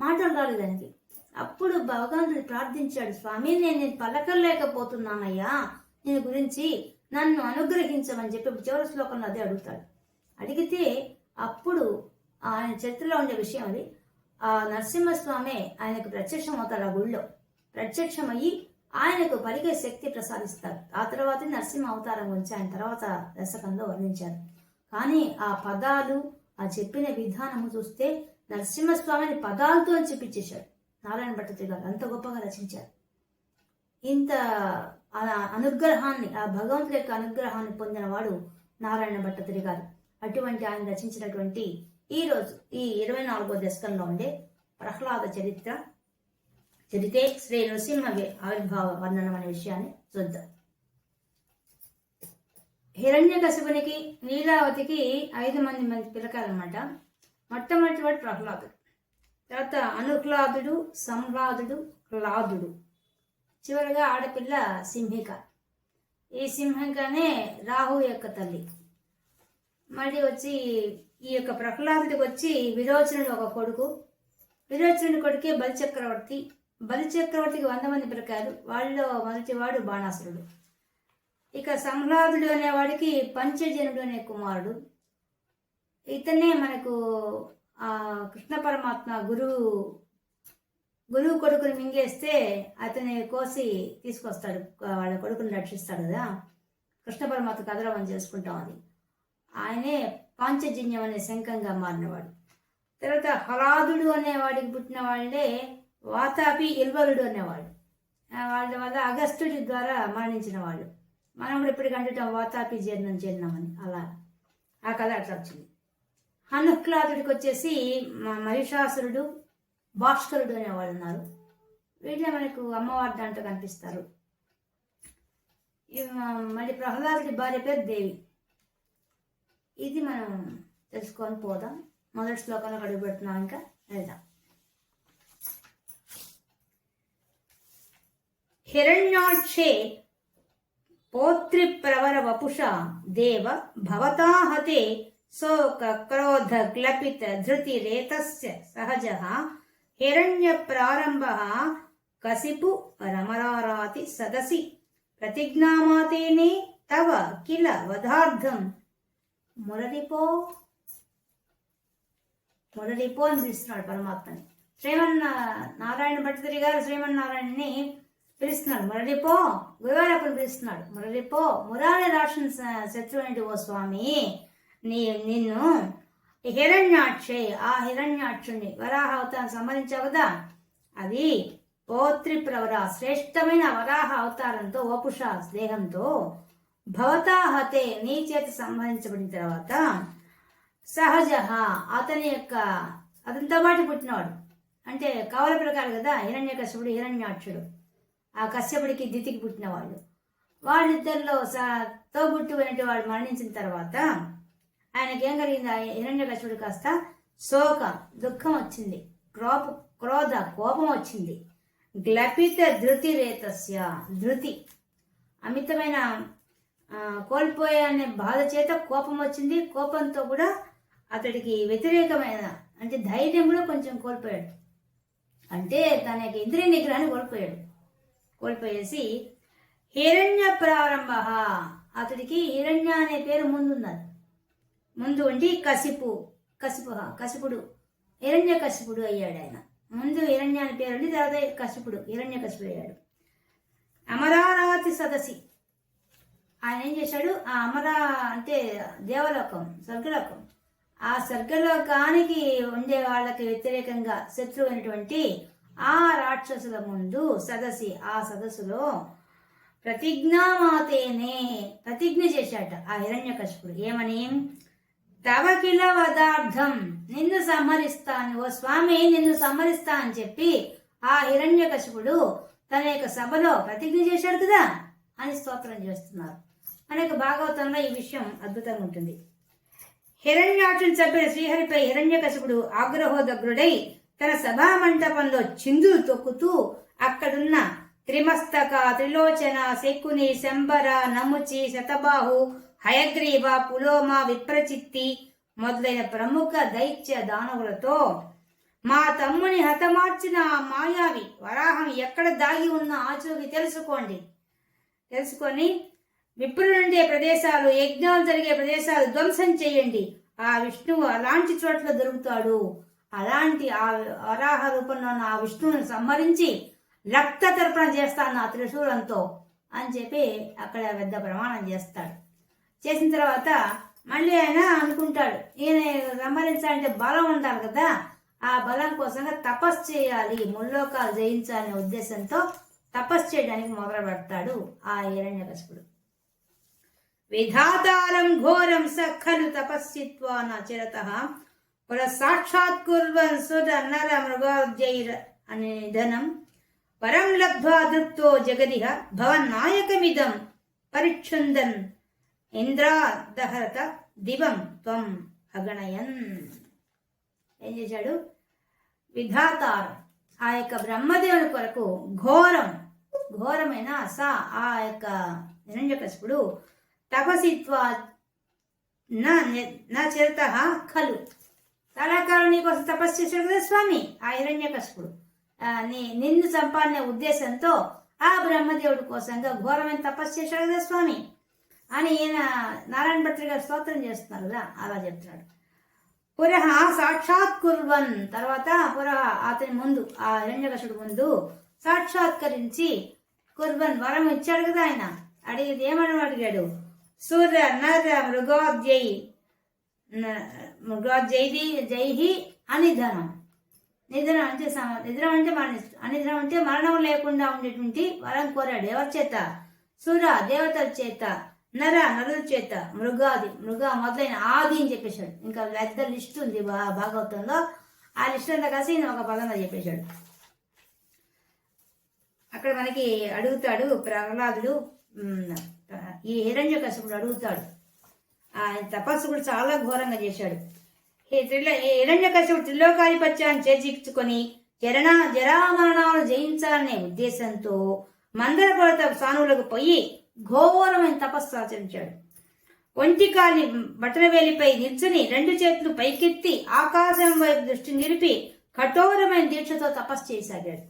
మాటలు రాలేదు ఆయనకి. అప్పుడు భగవంతుడు ప్రార్థించాడు, స్వామి నేను పలకలేకపోతున్నానయ్యా, నేను గురించి నన్ను అనుగ్రహించమని చెప్పి చివరి శ్లోకంలో అదే అడుగుతాడు. అడిగితే అప్పుడు ఆయన చరిత్రలో ఉండే విషయం అది. ఆ నరసింహస్వామి ఆయనకు ప్రత్యక్షం అవుతాడు. ఆ గుళ్ళో ప్రత్యక్షమయ్యి ఆయనకు పలికే శక్తి ప్రసాదిస్తారు. ఆ తర్వాత నరసింహ అవతారం గురించి ఆయన తర్వాత దశకంలో వర్ణించారు. కానీ ఆ పదాలు, ఆ చెప్పిన విధానము చూస్తే నరసింహస్వామిని పదాలతో చెప్పించేశాడు నారాయణ భట్టతిరి గారు. అంత గొప్పగా రచించారు. ఇంత అనుగ్రహాన్ని, ఆ భగవంతుడి యొక్క అనుగ్రహాన్ని పొందిన వాడు నారాయణ భట్టతిరి గారు. అటువంటి ఆయన రచించినటువంటి ఈ రోజు ఈ 24వ దశకంలో ఉండే ప్రహ్లాద చరితే శ్రీ నృసింహ ఆవిర్భావ వర్ణనం అనే విషయాన్ని చూద్దాం. హిరణ్యకశిపునికి నీలావతికి 5 మంది పిల్లకాయలన్నమాట. మొట్టమొదటి వాడు ప్రహ్లాదుడు, తర్వాత అనుహ్లాదుడు, సంహ్లాదుడు, హ్లాదుడు, చివరిగా ఆడపిల్ల సింహిక. ఈ సింహికనే రాహు యొక్క తల్లి. మళ్ళీ వచ్చి ఈ యొక్క ప్రహ్లాదుడికి వచ్చి విరోచనుడు ఒక కొడుకు. విరోచనుడి కొడుకే బలిచక్రవర్తి. బలిచక్రవర్తికి 100 మంది పిల్లకాయలు. వాళ్ళలో మొదటివాడు బాణాసురుడు. ఇక సంహ్లాదుడు అనేవాడికి పంచజనుడు అనే కుమారుడు. ఇతనే మనకు కృష్ణ పరమాత్మ గురువు కొడుకుని మింగేస్తే అతని కోసి తీసుకొస్తాడు, వాళ్ళ కొడుకుని రక్షిస్తాడు కదా. కృష్ణ పరమాత్మ కదలమని చేసుకుంటాం. అది ఆయనే పాంచజన్యం అనే శంఖంగా మారినవాడు. తర్వాత హలాదుడు అనేవాడికి పుట్టిన వాళ్ళే వాతాపి ఇల్వలుడు అనేవాడు. వాళ్ళ వల్ల అగస్త్యుడి ద్వారా మరణించిన వాళ్ళు. మనం కూడా ఇప్పటికి అంటుంటాం వాతాపి జీర్ణమని. అలా ఆ కథ అట్లా వచ్చింది. హనుహ్లాదుడికి వచ్చేసి మహిషాసురుడు, భాస్కరుడు అనేవాళ్ళు ఉన్నారు. వీటిలో మనకు అమ్మవారి దాంట్లో కనిపిస్తారు. మళ్ళీ ప్రహ్లాదుడి భార్య పేరు దేవి. ఇది మనం తెలుసుకొని పోదాం. మొదటి శ్లోకంలో అడుగు పెడుతున్నాం. ఇంకా వెళ్దాం. హిరణ్యాక్షే పౌత్రిప్రవర వపుష దేవ భవతా హతే శోక క్రోధ గ్లపిత ధృతి రేతస్య సహజః హిరణ్య ప్రారంభః కసిపు రమరారాతి సదసి ప్రతిజ్ఞామాతేనే తవ కిల వధార్థం మురళిపో అని పిలుస్తున్నాడు పరమాత్మని. నారాయణ భట్టతిరి గారు శ్రీమన్నారాయణని పిలుస్తున్నాడు. మురళిపో, గురువారప్పని పిలుస్తున్నాడు. మురళిపో, మురారి రాసిన శత్రువునిటి ఓ స్వామి, నిన్ను హిరణ్యాక్షే, ఆ హిరణ్యాక్షుని వరాహ అవతారం సంహరించావు కదా, అది పౌత్రి ప్రవర శ్రేష్టమైన వరాహ అవతారంతో వపుష దేహంతో భవతా హతే నీ చేత సంహరించబడిన తర్వాత సహజ అతనితో పాటు పుట్టినవాడు. అంటే కవల ప్రకారం కదా హిరణ్యకశ్యపుడు, హిరణ్యాక్షుడు. ఆ కశ్యపుడికి దితికి పుట్టిన వాళ్ళు. వాళ్ళిద్దరిలో తోబుట్టుకునే వాడు మరణించిన తర్వాత ఆయనకేం కలిగింది? హిరణ్యకశిపుడు కాస్త శోక దుఃఖం వచ్చింది, క్రోధ కోపం వచ్చింది. గ్లపిత ధృతి రేతస్య, ధృతి అమితమైన కోల్పోయే అనే బాధ చేత కోపం వచ్చింది. కోపంతో కూడా అతడికి వ్యతిరేకమైన అంటే ధైర్యం కూడా కొంచెం కోల్పోయాడు. అంటే తన యొక్క ఇంద్రియ నిగ్రహాన్ని కోల్పోయేసి హిరణ్య ప్రారంభ, అతడికి హిరణ్య అనే పేరు ముందు ఉండి కశిపుడు హిరణ్య కశిపుడు అయ్యాడు. ఆయన ముందు హిరణ్య అనే పేరు ఉండి తర్వాత హిరణ్య కశిపుడు అయ్యాడు. అమరారాతి సదసి, ఆయన ఏం చేశాడు? ఆ అమరా అంటే దేవలోకం, స్వర్గలోకం. ఆ స్వర్గలోకానికి ఉండే వాళ్ళకి వ్యతిరేకంగా శత్రువైనటువంటి ఆ రాక్షసుల ముందు ఆ సదస్సులో ప్రతిజ్ఞ చేశాట ఆ హిరణ్యకశిపుడు. ఏమని? తవ కిల వదార్థం, నిన్ను సంహరిస్తాను, ఓ స్వామి నిన్ను సంహరిస్తా అని చెప్పి ఆ హిరణ్యకశిపుడు తన యొక్క సభలో ప్రతిజ్ఞ చేశాడు కదా అని స్తోత్రం చేస్తున్నారు. మనకు భాగవతంలో ఈ విషయం అద్భుతంగా ఉంటుంది. హిరణ్యాక్షుని చంపిన శ్రీహరిపై హిరణ్యకశిపుడు ఆగ్రహోదగ్రుడై తన సభా మంటపంలో చిందులు తొక్కుతూ అక్కడున్న త్రిమస్తక, త్రిలోచన, శకుని, శంబర, నముచి, శతబాహు, హయగ్రీవ, పులోమ, విప్రచిత్తి మొదలైన ప్రముఖ దైత్య దానవులతో మా తమ్ముని హతమార్చిన ఆ మాయావి వరాహం ఎక్కడ దాగి ఉన్న ఆచూకి తెలుసుకొని విప్రులుండే ప్రదేశాలు, యజ్ఞాలు జరిగే ప్రదేశాలు ధ్వంసం చేయండి. ఆ విష్ణువు అలాంటి చోట్ల దొరుకుతాడు. అలాంటి ఆ వరాహ రూపంలో ఉన్న ఆ విష్ణువుని సంహరించి రక్త తర్పణ చేస్తాను ఆ త్రిశూలంతో అని చెప్పి అక్కడ పెద్ద ప్రమాణం చేస్తాడు. చేసిన తర్వాత మళ్ళీ ఆయన అనుకుంటాడు, ఈయన సంహరించాలంటే బలం ఉండాలి కదా, ఆ బలం కోసంగా తపస్సు చేయాలి, ముల్లోకాలు జయించాలనే ఉద్దేశంతో తపస్సు చేయడానికి మొదలు పెడతాడు ఆ హిరణ్యకశిపుడు. విధాతారం ఘోరం సఖలు తపస్సిత్వా నచరతః పుర సాక్షాత్కుర్వన్ సుర నర మృగోజైర్ అనే నిధనం పరం లబ్ధ్వా దృప్తో జగదిహ భవన్నాయకమిదం పరిక్షుందన్ ఇంద్రాదహరత దివం త్వం అగణయన్. ఏం చేశాడు? విధాతారం, ఆ యొక్క బ్రహ్మదేవుని కొరకు ఘోరమైన ఆ యొక్క హిరణ్యకశిపుడు తపసిత్వా నా చిరత ఖలు, చాలా కాలం నీకోసం తపస్సు చేశాడు కదా స్వామి ఆ హిరణ్యకశిపుడు. నిన్ను చంపాలనే ఉద్దేశంతో ఆ బ్రహ్మదేవుడి కోసంగా ఘోరమైన తపస్సు చేశాడు కదా స్వామి అని ఈయన నారాయణ భట్టు గారు స్తోత్రం చేస్తున్నారు కదా, అలా చెప్తున్నాడు. పురః సాక్షాత్కుర్వన్, తర్వాత పురః అతని ముందు ఆ హిరణ్యకశిపుడు ముందు సాక్షాత్కరించి కుర్వన్ వరం ఇచ్చాడు కదా ఆయన. అడిగేది ఏమని అడిగాడు? సూర్య నర జైహి అనిధనం. నిధనం అంటే అనిధనం అంటే మరణం లేకుండా ఉండేటువంటి వరం కోరాడు. ఎవరి చేత? సుర దేవతల చేత, నరుల చేత, మృగ మొదలైన ఆది అని చెప్పేశాడు. ఇంకా పెద్ద లిస్ట్ ఉంది భాగవతంలో, ఆ లిస్ట్ అంతా కలిసి ఒక పదంగా చెప్పేశాడు. అక్కడ మనకి అడుగుతాడు ప్రహ్లాదుడు, ఈ హిరణ్యకశిపుడు అడుగుతాడు. ఆయన తపస్సు కూడా చాలా ఘోరంగా చేశాడు. హిరణ్యకశిపుడు త్రిలోకాధిపత్యాన్ని చేజిక్చుకొని జరామరణాలు జయించాలనే ఉద్దేశంతో మందర పర్వత సానువులకు పోయి ఘోరమైన తపస్సు ఆచరించాడు. ఒంటికాలి బటనవేలిపై నిల్చుని 2 చేతులు పైకెత్తి ఆకాశం వైపు దృష్టి నిలిపి కఠోరమైన దీక్షతో తపస్సు చేయసాగాడు.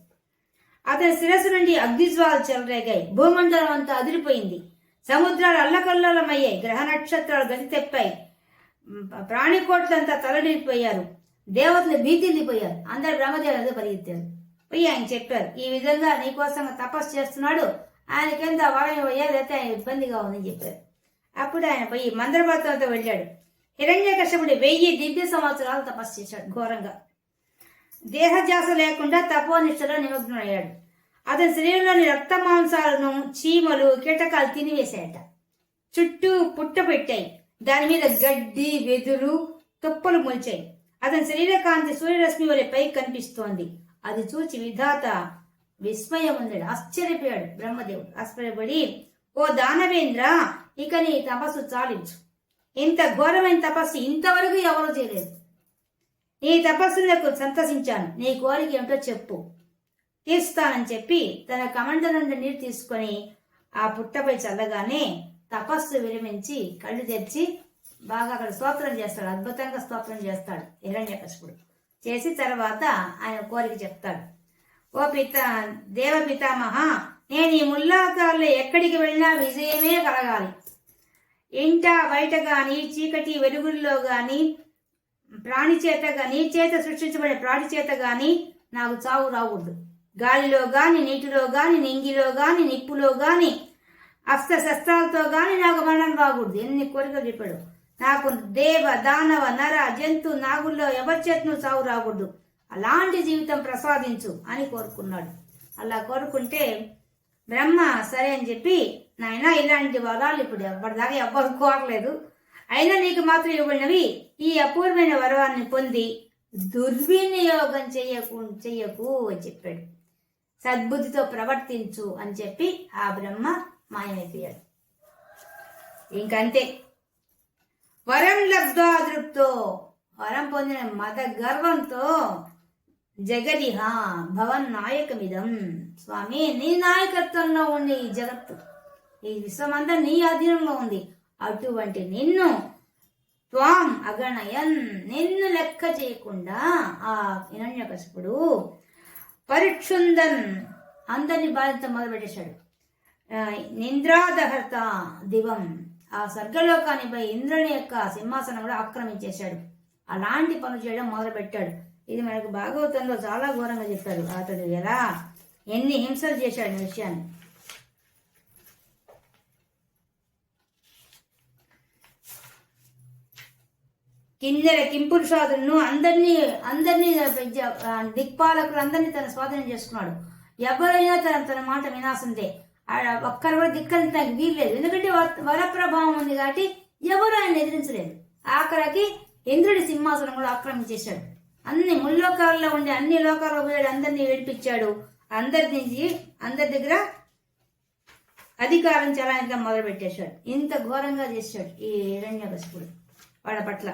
అతని శిరస్సు నుండి అగ్నిజ్వాలు చెలరేగాయి. భూమండలం అంతా అదిరిపోయింది. సముద్రాలు అల్లకల్లోలమయ్యాయి. గ్రహ నక్షత్రాలు గతి తెప్పాయి. ప్రాణికోట్లంతా తలడిపోయారు. దేవతలు భీతిల్లిపోయారు. అందరు బ్రహ్మదేవులు పరిగెత్తారు. పోయి ఆయన చెప్పారు, ఈ విధంగా నీకోసం తపస్సు చేస్తున్నాడు, ఆయనకెంత వరం లేకపోతే ఆయన ఇబ్బందిగా ఉందని చెప్పారు. అప్పుడు ఆయన పోయి మందరపర్వతంతో వెళ్ళాడు. హిరణ్యకశిపుడు 1000 దివ్య సంవత్సరాలు తపస్సు చేశాడు ఘోరంగా. దేహజాస లేకుండా తపోనిష్టలో నిమగ్నమయ్యాడు. అతని శరీరంలోని రక్త మాంసాలను చీమలు కీటకాలు తినివేశాయట. చుట్టూ పుట్ట పెట్టాయి. దాని మీద గడ్డి, వెదురు, తుప్పలు మొలిచాయి. అతని శరీర కాంతి సూర్యరశ్మి వలె పైకి కనిపిస్తోంది. అది చూచి విధాత విస్మయం ఉందాడు, ఆశ్చర్యపోయాడు. బ్రహ్మదేవుడు ఆశ్చర్యపడి, ఓ ఓ దానవేంద్ర, ఇక నీ తపస్సు చాలించు. ఇంత ఘోరమైన తపస్సు ఇంతవరకు ఎవరు చేయలేదు. నీ తపస్సులకు సంతసించాను. నీ కోరిక ఏమిటో చెప్పు, తీస్తానని చెప్పి తన కమండ నుండి నీరు తీసుకొని ఆ పుట్టపై చల్లగానే తపస్సు విరమించి కళ్ళు తెరిచి బాగా అక్కడ స్తోత్రం చేస్తాడు. అద్భుతంగా స్తోత్రం చేస్తాడు హిరణ్యకశిపుడు. చేసి తర్వాత ఆయన కోరిక చెప్తాడు. ఓ దేవ పితామహ, నేను ఈ ముల్లాకారులో ఎక్కడికి వెళ్ళినా విజయమే కలగాలి. ఇంట బయట గాని, చీకటి వెలుగుల్లో గాని, ప్రాణి చేత సృష్టించబడే ప్రాణి చేత గాని నాకు చావు రాకూడదు. గాలిలో గాని, నీటిలో గాని, నింగిలో గాని, నిప్పులో గాని, అస్త్ర శస్త్రాలతో గాని నాకు మరణం రాకూడదు. ఎన్ని కోరికలు చెప్పాడు. నాకు దేవ, దానవ, నర, జంతు, నాగుల్లో ఎవరి చేతను చావు రాకూడదు. అలాంటి జీవితం ప్రసాదించు అని కోరుకున్నాడు. అలా కోరుకుంటే బ్రహ్మ సరే అని చెప్పి, నాయన ఇలాంటి వరాలు ఇప్పుడు ఎవ్వరిదాకా ఎవ్వరు కోరలేదు, అయినా నీకు మాత్రం ఇవ్వబడినవి. ఈ అపూర్వమైన వరాన్ని పొంది దుర్వినియోగం చెయ్యకు అని చెప్పాడు. సద్బుద్ధితో ప్రవర్తించు అని చెప్పి ఆ బ్రహ్మ మాయమైపోయాడు. ఇంకంతే. వరం లబ్ధ్వా దృప్తో, వరం పొందిన మద గర్వంతో జగదిహ భవన్ నాయకమిదం, స్వామి నీ నాయకత్వంలో ఉంది ఈ జగత్తు, ఈ విశ్వమంతా నీ అధీనంలో ఉంది. అటువంటి నిన్ను త్వాం అగణయన్, నిన్ను లెక్క చేయకుండా ఆ హిరణ్యకశిపుడు పరిక్షుందన్ అందరినీ బాధ్యత మొదలుపెట్టేశాడు. నింద్రాదహర్త దివం, ఆ స్వర్గలోకానిపై ఇంద్రుని యొక్క సింహాసనం కూడా ఆక్రమించేశాడు. అలాంటి పనులు చేయడం మొదలు పెట్టాడు. ఇది మనకు భాగవతంలో చాలా ఘోరంగా చెప్పారు. అతడు ఎలా ఎన్ని హింసలు చేశాడు ఈ విషయాన్ని. కిన్నెర కింపురుషాదులను అందరినీ దిక్పాలకులు అందరినీ తన స్వాధీనం చేసుకున్నాడు. ఎవరైనా తన మాట వినాల్సిందే. ఒక్కరు కూడా దిక్కడానికి వీల్లేదు. ఎందుకంటే వరప్రభావం ఉంది కాబట్టి ఎవరు ఆయన ఎదిరించలేదు. ఆఖరికి ఇంద్రుడి సింహాసనం కూడా ఆక్రమించేశాడు. అన్ని ముల్లోకాల్లో ఉండే అన్ని లోకాల్లో పోయాడు. అందరినీ ఏడిపించాడు. అందరి దగ్గర అధికారం చలాయించడం మొదలు పెట్టేశాడు. ఇంత ఘోరంగా చేశాడు ఈ హిరణ్యకశిపుడు వాళ్ళ పట్ల.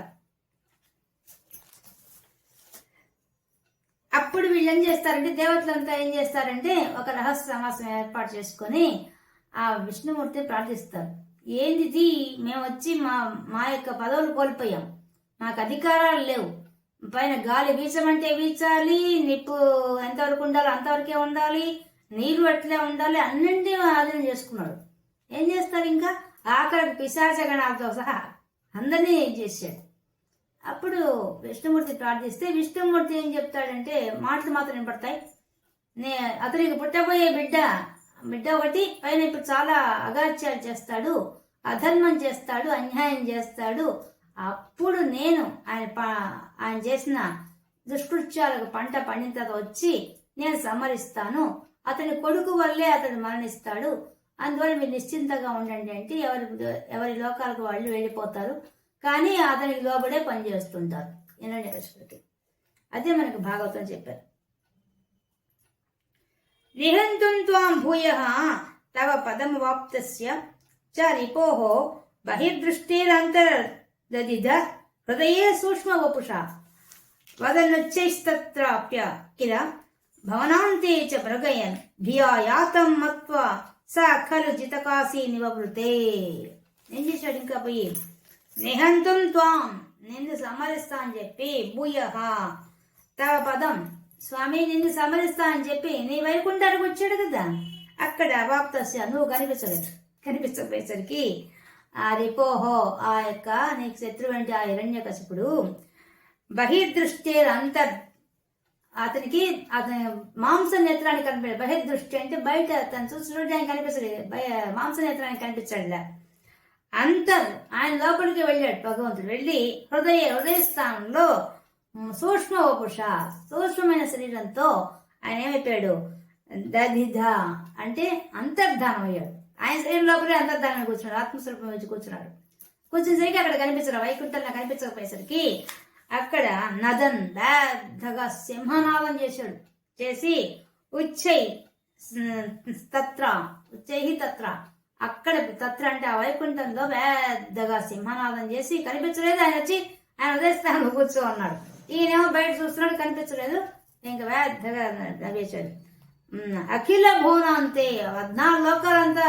అప్పుడు వీళ్ళు ఏం చేస్తారంటే, దేవతలంతా ఏం చేస్తారంటే ఒక రహస్య సమాసం ఏర్పాటు చేసుకొని ఆ విష్ణుమూర్తిని ప్రార్థిస్తారు. ఏంది, మేము వచ్చి మా యొక్క పదవులు కోల్పోయాం, మాకు అధికారాలు లేవు, పైన గాలి వీచమంటే వీచాలి, నిప్పు ఎంతవరకు ఉండాలో అంతవరకే ఉండాలి, నీరు అట్లే ఉండాలి, అన్నింటినీ ఆధీనం చేసుకున్నాడు. ఏం చేస్తారు ఇంకా ఆఖరికి పిశాచగణాలతో సహా అందరినీ ఏం చేశాడు. అప్పుడు విష్ణుమూర్తి ప్రార్థిస్తే విష్ణుమూర్తి ఏం చెప్తాడంటే, మాటలు మాత్రం వినపడతాయి. అతనికి పుట్టబోయే బిడ్డ ఒకటి పైన ఇప్పుడు చాలా అగాత్యాలు చేస్తాడు, అధర్మం చేస్తాడు, అన్యాయం చేస్తాడు. అప్పుడు నేను ఆయన చేసిన దుష్కృత్యాలకు పంట పండిన తర్వాత వచ్చి నేను సమరిస్తాను. అతని కొడుకు వల్లే అతడు మరణిస్తాడు. అందువల్ల మీరు నిశ్చింతగా ఉండండి అంటే ఎవరి లోకాలకు వాళ్ళు వెళ్ళిపోతారు. కానీ అతనికి లోబడే పనిచేస్తుంటారు హిరణ్యకశిపుడికి. అదే మనకు భాగవతం చెప్పారు. రిహంతుం త్వాం భూయః తవ పదమవాప్తస్య చ రిపోః బహిర్దృష్టిరంతర్దదిద హృదయే సూక్ష్మ వపుషా వదనుచ్చైస్తత్రాప్య కిల భవనాంతే చ భృగయన్ ధియా యాతం మత్వా స ఖలు జితకాశీ నివృతే. ఏం చేశాడు ఇంకా పోయి, నిహంతుం త్వాం, నిన్ను సమరిస్తా అని చెప్పి, భూయః తవ పదం, స్వామి నిన్ను సమరిస్తా అని చెప్పి నీ వైకుంఠానికి వచ్చాడు కదా, అక్కడ వాప్తస్య నువ్వు కనిపించకపోయేసరికి ఆ రిపోహో ఆ యొక్క నీకు శత్రువు అంటే ఆ హిరణ్యకశిపుడు బహిర్దృష్టి అతనికి మాంస నేత్రానికి కనిపించాడు. బహిర్దృష్టి అంటే బయట తను చూడడానికి కనిపించలేదు, మాంసనేత్రానికి కనిపించాడులే. ఆయన లోపలికి వెళ్ళాడు భగవంతుడు. వెళ్ళి హృదయ స్థానంలో సూక్ష్మ వపుష, సూక్ష్మమైన శరీరంతో ఆయన ఏమైపోయాడు, దధిధ అంటే అంతర్ధానం అయ్యాడు. ఆయన శరీరం లోపలే అంతర్ధానం కూర్చున్నాడు, ఆత్మస్వరూపం వచ్చి కూర్చున్నాడు. కూర్చునేసరికి అక్కడ కనిపించరు, వైకుంఠంలో కనిపించకపోయేసరికి అక్కడ నదన్ పెద్దగా సింహనాదం చేసి ఉచ్చై తత్ర అక్కడ తత్ర అంటే ఆ వైకుంఠంలో పెద్దగా సింహనాదం చేసి కనిపించలేదు. ఆయన వచ్చి ఆయన ఉదయస్థానంలో కూర్చో అన్నాడు. ఈయనేమో బయట చూస్తున్నాడు, కనిపించలేదు. ఇంకా పెద్దగా నవ్వేశాడు. అఖిల భువనాంతే 14 లోకాలంతా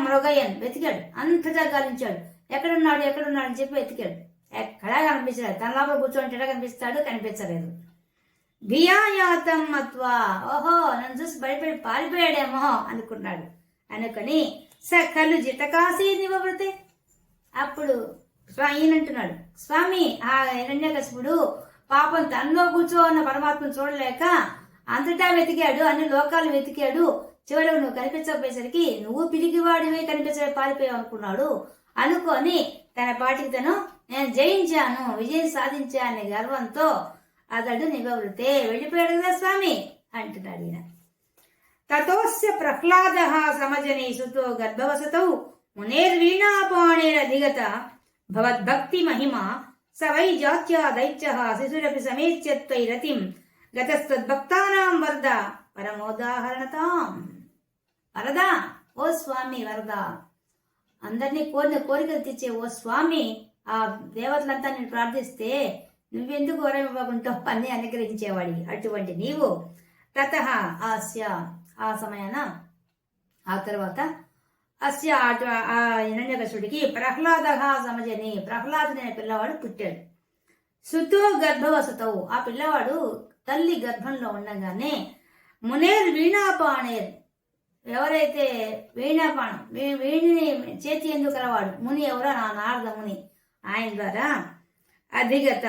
మృగయ్యన్ వెతికాడు, అంతటా గాలించాడు. ఎక్కడున్నాడు ఎక్కడున్నాడు అని చెప్పి వెతికాడు. ఎక్కడా కనిపించలేదు. తన లోపల కూర్చోంటే కనిపిస్తాడు, కనిపించలేదు. భియాయాతం మత్వా, ఓహో నన్ను చూసి భయపడి పారిపోయాడేమో అనుకున్నాడు. అనుకొని సకలు జితకాశీ నివృతే. అప్పుడు ఈయనంటున్నాడు, స్వామి ఆ హిరణ్యకశిపుడు పాపం తనలో కూర్చో ఉన్న పరమాత్మను చూడలేక అంతటా వెతికాడు, అన్ని లోకాలు వెతికాడు. చివరికి నువ్వు కనిపించకపోయేసరికి నువ్వు పిరిగివాడివే కనిపించే పారిపోయావు అనుకున్నాడు. అనుకొని తన పాటికి తను నేను జయించాను, విజయం సాధించా అనే గర్వంతో అతడు నివృతే వెళ్ళిపోయాడు కదా స్వామి అంటున్నాడు ఈయన. తతోస్య ప్రహ్లాద సమజనే సుతో గర్భవసతౌ మునేర్వీణాపాణేరధిగత భవద్భక్తి మహిమ స వై జాత్యా దైత్య శిశురపి సమేత్యత్వైరతిం గతస్తద్భక్తానాం వరద పరమోదాహరణతాం. వరదా, ఓ స్వామి వరదా, అందరినీ కోరిన కోరికలు తెచ్చే ఓ స్వామి, ఆ దేవతలంతా నేను ప్రార్థిస్తే నువ్వెందుకు వరం ఇవ్వకుంటావు అని అనుగ్రహించేవాడి అటువంటి నీవు. తతః ఆస్య, ఆ సమయాన ఆ తర్వాత అస్య ఆ హిరణ్యకశుడికి ప్రహ్లాద సమజని, ప్రహ్లాదుని అనే పిల్లవాడు పుట్టాడు. సుతో గర్భవసతవు, ఆ పిల్లవాడు తల్లి గర్భంలో ఉండగానే మునేర్ వీణాపాణేర్, ఎవరైతే వీణాపాణం వీణిని చేతి ఎందుకు కలవాడు ముని ఎవరో నా నారద ముని, ఆయన ద్వారా అధిగత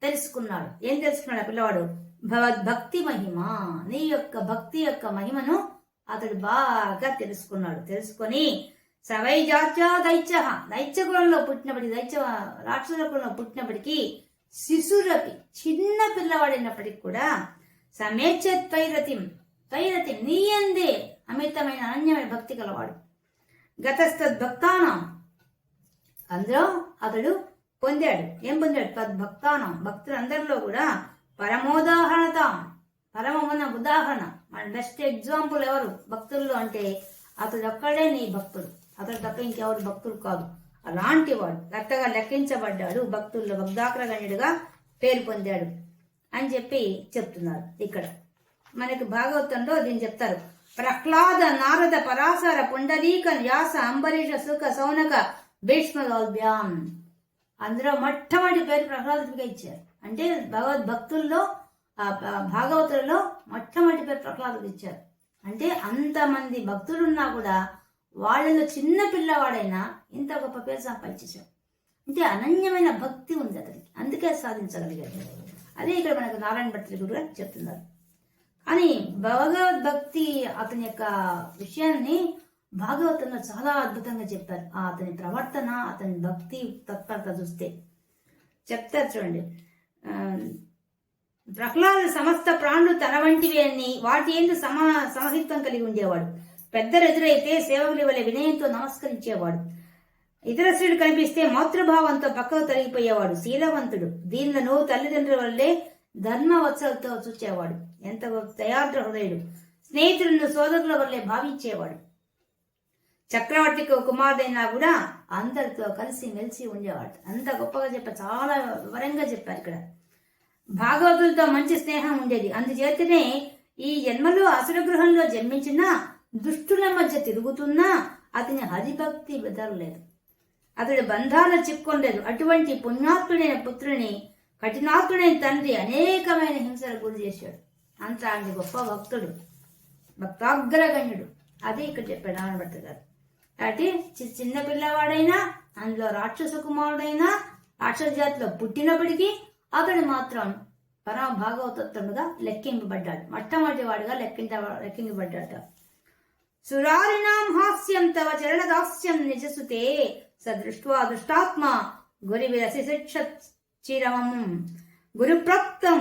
తెలుసుకున్నాడు. ఏం తెలుసుకున్నాడు ఆ పిల్లవాడు? భగవద్భక్తి మహిమ, నీ యొక్క భక్తి యొక్క మహిమను అతడు బాగా తెలుసుకున్నాడు. తెలుసుకొని సవై జాత్యా దైత్య, దైత్య కులంలో పుట్టినప్పటికీ, దైత్య రాక్షసుల కులంలో పుట్టినప్పటికీ, శిశురపి చిన్న పిల్లవాడైనప్పటికీ కూడా సమేచ్ఛ త్వైరతిం, త్వైరతిం నీ అందే అమితమైన అనన్యమైన భక్తి కలవాడు. గతస్తద్భక్తానం, అందులో అతడు పొందాడు. ఏం పొందాడు? తద్భక్తానం, భక్తులందరిలో కూడా పరమోదాహరణత, పరమమైన ఉదాహరణ, మన బెస్ట్ ఎగ్జాంపుల్ ఎవరు భక్తుల్లో అంటే అతడు ఒక్కడే నీ భక్తుడు, అతడు తప్ప ఇంకెవరు భక్తులు కాదు. అలాంటి వాడు గట్టగా లెక్కించబడ్డాడు, భక్తుల్లో భక్తాగ్రగణ్యుడిగా పేరు పొందాడు అని చెప్పి చెప్తున్నారు. ఇక్కడ మనకి భాగవతంలో దీన్ని చెప్తారు. ప్రహ్లాద నారద పరాశర పుండరీక వ్యాస అంబరీష సుఖ సౌనక భీష్మలోభ్యాం, అందులో మొట్టమొదటి పేరు ప్రహ్లాదుడిగా ఇచ్చారు. అంటే భగవద్భక్తుల్లో భాగవతులలో మొట్టమొదటి పేరు ప్రహ్లాదుడు ఇచ్చారు. అంటే అంతమంది భక్తులున్నా కూడా వాళ్ళలో చిన్న పిల్లవాడైనా ఇంత గొప్ప పేరు సంపాదించాడు. అంటే అనన్యమైన భక్తి ఉంది అతనికి, అందుకే సాధించగలిగాడు. అదే ఇక్కడ మనకు నారాయణ భట్ల గురువు గారు చెప్తున్నారు. కానీ భగవద్భక్తి అతని యొక్క విషయాన్ని భాగవతంలో చాలా అద్భుతంగా చెప్పారు. అతని ప్రవర్తన, అతని భక్తి తత్పరత చూస్తే చెప్తారు. చూడండి, ప్రహ్లాద సమస్త ప్రాణులు తన వంటివి అని వాటి ఎందు సమహిత్వం కలిగి ఉండేవాడు. పెద్దలు ఎదురైతే సేవకుల వలె వినయంతో నమస్కరించేవాడు. ఇతర స్త్రీలు కనిపిస్తే మాతృభావంతో పక్కకు తొలగిపోయేవాడు. శీలవంతుడు, దీనులను తల్లిదండ్రుల వల్లే ధర్మవత్సలతో చూచేవాడు. ఎంత దయార్ద్ర హృదయుడు, స్నేహితులను సోదరుల వల్లే భావించేవాడు. చక్రవర్తికి కుమారుడైనా కూడా అందరితో కలిసి మెలిసి ఉండేవాడు. అంత గొప్పగా చెప్పారు, చాలా వివరంగా చెప్పారు. ఇక్కడ భాగవతులతో మంచి స్నేహం ఉండేది. అందుచేతనే ఈ జన్మలో అసుర గృహంలో జన్మించిన దుష్టుల మధ్య తిరుగుతున్నా అతని హరిభక్తి బెదరలేదు, అతడు బంధాలు చిక్కొనలేదు. అటువంటి పుణ్యాత్ముడైన పుత్రుని కఠినాత్ముడైన తండ్రి అనేకమైన హింసలు గురి చేశాడు. అంత గొప్ప భక్తుడు, భక్తాగ్రగణ్యుడు. అది ఇక్కడ చెప్పాడు నారాయణ భట్ల గారు. అంటే చిన్న పిల్లవాడైనా, అందులో రాక్షస కుమారుడైనా, రాక్షస జాతిలో పుట్టినప్పటికీ అతడు మాత్రం పరమ భాగవతత్వముగా లెక్కింపబడ్డాడు. మొట్టమొదటి వాడుగా లెక్కింపబడ్డాడు. సురారిణాం హాస్యం తవ చరణ దాస్యం నిజసుతే సదృష్ట్వా దుష్టాత్మ గురి విరసి శిక్షిరమం గురుప్రోక్తం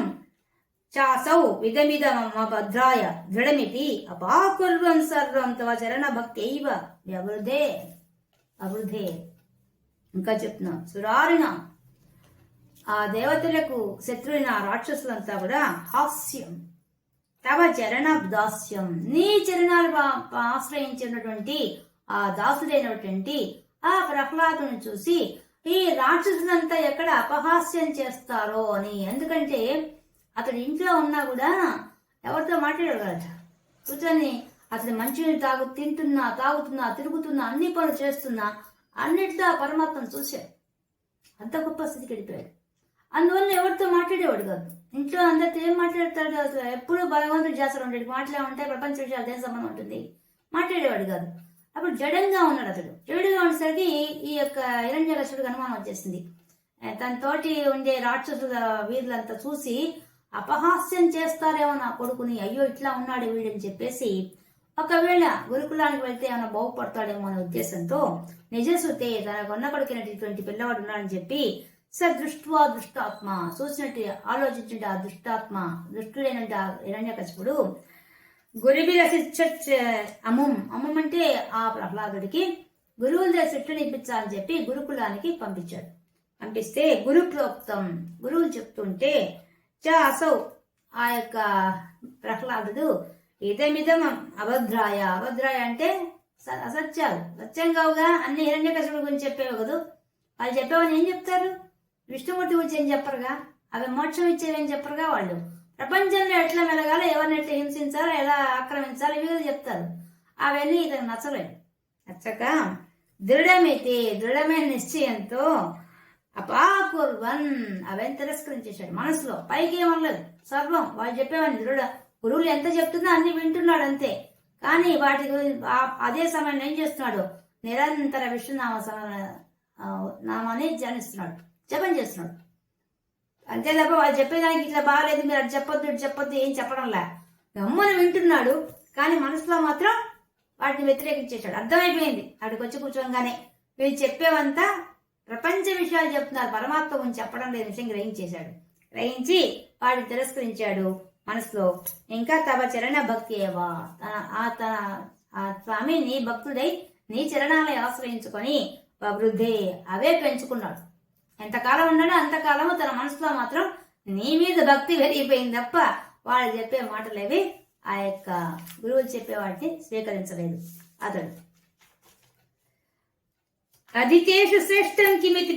చాసౌ విధమిదమభద్రాయ దృఢమితి అపాకుర్వన్ సర్వం తవ చరణ భక్తైవ వ్యవృధే అవృధే. ఇంకా చెప్తున్నా, సురారిణ ఆ దేవతలకు శత్రువైన రాక్షసులంతా కూడా హాస్యం, తవ చరణ దాస్యం, నీ చరణాలు ఆశ్రయించినటువంటి ఆ దాసుడైనటువంటి ఆ ప్రహ్లాదుని చూసి ఈ రాక్షసులంతా ఎక్కడ అపహాస్యం చేస్తారో అని. ఎందుకంటే అతడు ఇంట్లో ఉన్నా కూడా ఎవరితో మాట్లాడగలట. కూర్చొని అతడు మంచినీళ్ళు తాగుతున్నా తిరుగుతున్నా అన్ని పనులు చేస్తున్నా అన్నిటితో ఆ పరమాత్మను చూశాడు. అంత గొప్ప స్థితికి వెళ్ళిపోయాడు. అందువల్ల ఎవరితో మాట్లాడేవాడు కాదు. ఇంట్లో అందరితో ఏం మాట్లాడతాడు? అసలు ఎప్పుడు భగవంతుడు చేస్తాడు ఉంటాడు. మాట్లాడుంటే ప్రపంచ విషయాలు ఏం సంబంధం ఉంటుంది? మాట్లాడేవాడు కాదు. అప్పుడు జడంగా ఉన్నాడు అతడు. జడుగా ఉండేసరికి ఈ యొక్క హిరణ్యకశిపుడికి అనుమానం వచ్చేసింది. తన తోటి ఉండే రాక్షసుల వీరులంతా చూసి అపహాస్యం చేస్తారేమో నా కొడుకుని, అయ్యో ఇట్లా ఉన్నాడు వీడని చెప్పేసి ఒకవేళ గురుకులానికి వెళ్తే ఏమైనా బాగుపడతాడేమో అనే ఉద్దేశంతో నిజసుతే తన కొన్న కొడుకునేటటువంటి పిల్లవాడు ఉన్నాడని చెప్పి దృష్ట్వా దుష్టాత్మ, చూసినట్టు ఆలోచించుంటే ఆ దుష్టుడైనట్టు హిరణ్యకశిపుడు గురుబిరసిచ్చ అమ్ముం అంటే ఆ ప్రహ్లాదుడికి గురువుల దగ్గర శిక్షణ ఇప్పించాలని చెప్పి గురుకులానికి పంపించాడు. పంపిస్తే గురు ప్రోక్తం, గురువులు చెప్తుంటే అసౌ ఆ యొక్క ప్రహ్లాదుడు ఇదమిదం అభద్రాయ అంటే అసత్యాలు, సత్యం కావుగా అన్ని హిరణ్యకశిపుడి గురించి చెప్పేవి కదూ. వాళ్ళు చెప్పేవని ఏం చెప్తారు? విష్ణుమూర్తి గురించి ఏం చెప్పరుగా, అవి మోక్షం ఇచ్చేవేం చెప్పరుగా. వాళ్ళు ప్రపంచంలో ఎట్లా మెలగాలో, ఎవరిని ఎట్లా హింసించాలో, ఎలా ఆక్రమించాలో ఇవి చెప్తారు. అవన్నీ ఇతను నచ్చక దృఢమైన నిశ్చయంతో అపాకుర్వన్ అవన్నీ తిరస్కరించేశాడు మనసులో. పైకి ఏమనలేదు, సర్వం వాళ్ళు చెప్పేవాడిని గురువులు ఎంత చెప్తున్నా అన్ని వింటున్నాడు అంతే. కానీ వాటి అదే సమయంలో ఏం చేస్తున్నాడు? నిరంతర నామాన్ని ధ్యానిస్తున్నాడు, జపం చేస్తున్నాడు. అంతే తప్ప వాళ్ళు చెప్పేదానికి ఇట్లా బాగాలేదు, మీరు అది చెప్పొద్దు ఏం చెప్పడంలా. గమ్మున వింటున్నాడు, కానీ మనసులో మాత్రం వాటిని వ్యతిరేకించేశాడు. అర్థమైపోయింది అక్కడికి వచ్చి కూర్చోగానే, వీళ్ళు చెప్పేవంతా ప్రపంచ విషయాలు చెప్తున్నారు, పరమాత్మ గురించి చెప్పడం లేని విషయం గ్రహించి వాడిని తిరస్కరించాడు మనసులో. ఇంకా తవ చరణ భక్తి ఏవా, తన స్వామి నీ భక్తుడై నీ చరణాలయ ఆశ్రయించుకొని వృద్ధే అవే పెంచుకున్నాడు. ఎంతకాలం ఉన్నాడో అంతకాలము తన మనసులో మాత్రం నీ మీద భక్తి పెరిగిపోయింది తప్ప వాళ్ళు చెప్పే మాటలేవి ఆ యొక్క గురువులు చెప్పే వాటిని స్వీకరించలేదు అతడు. అదితేషు శ్రేష్టం కిమితి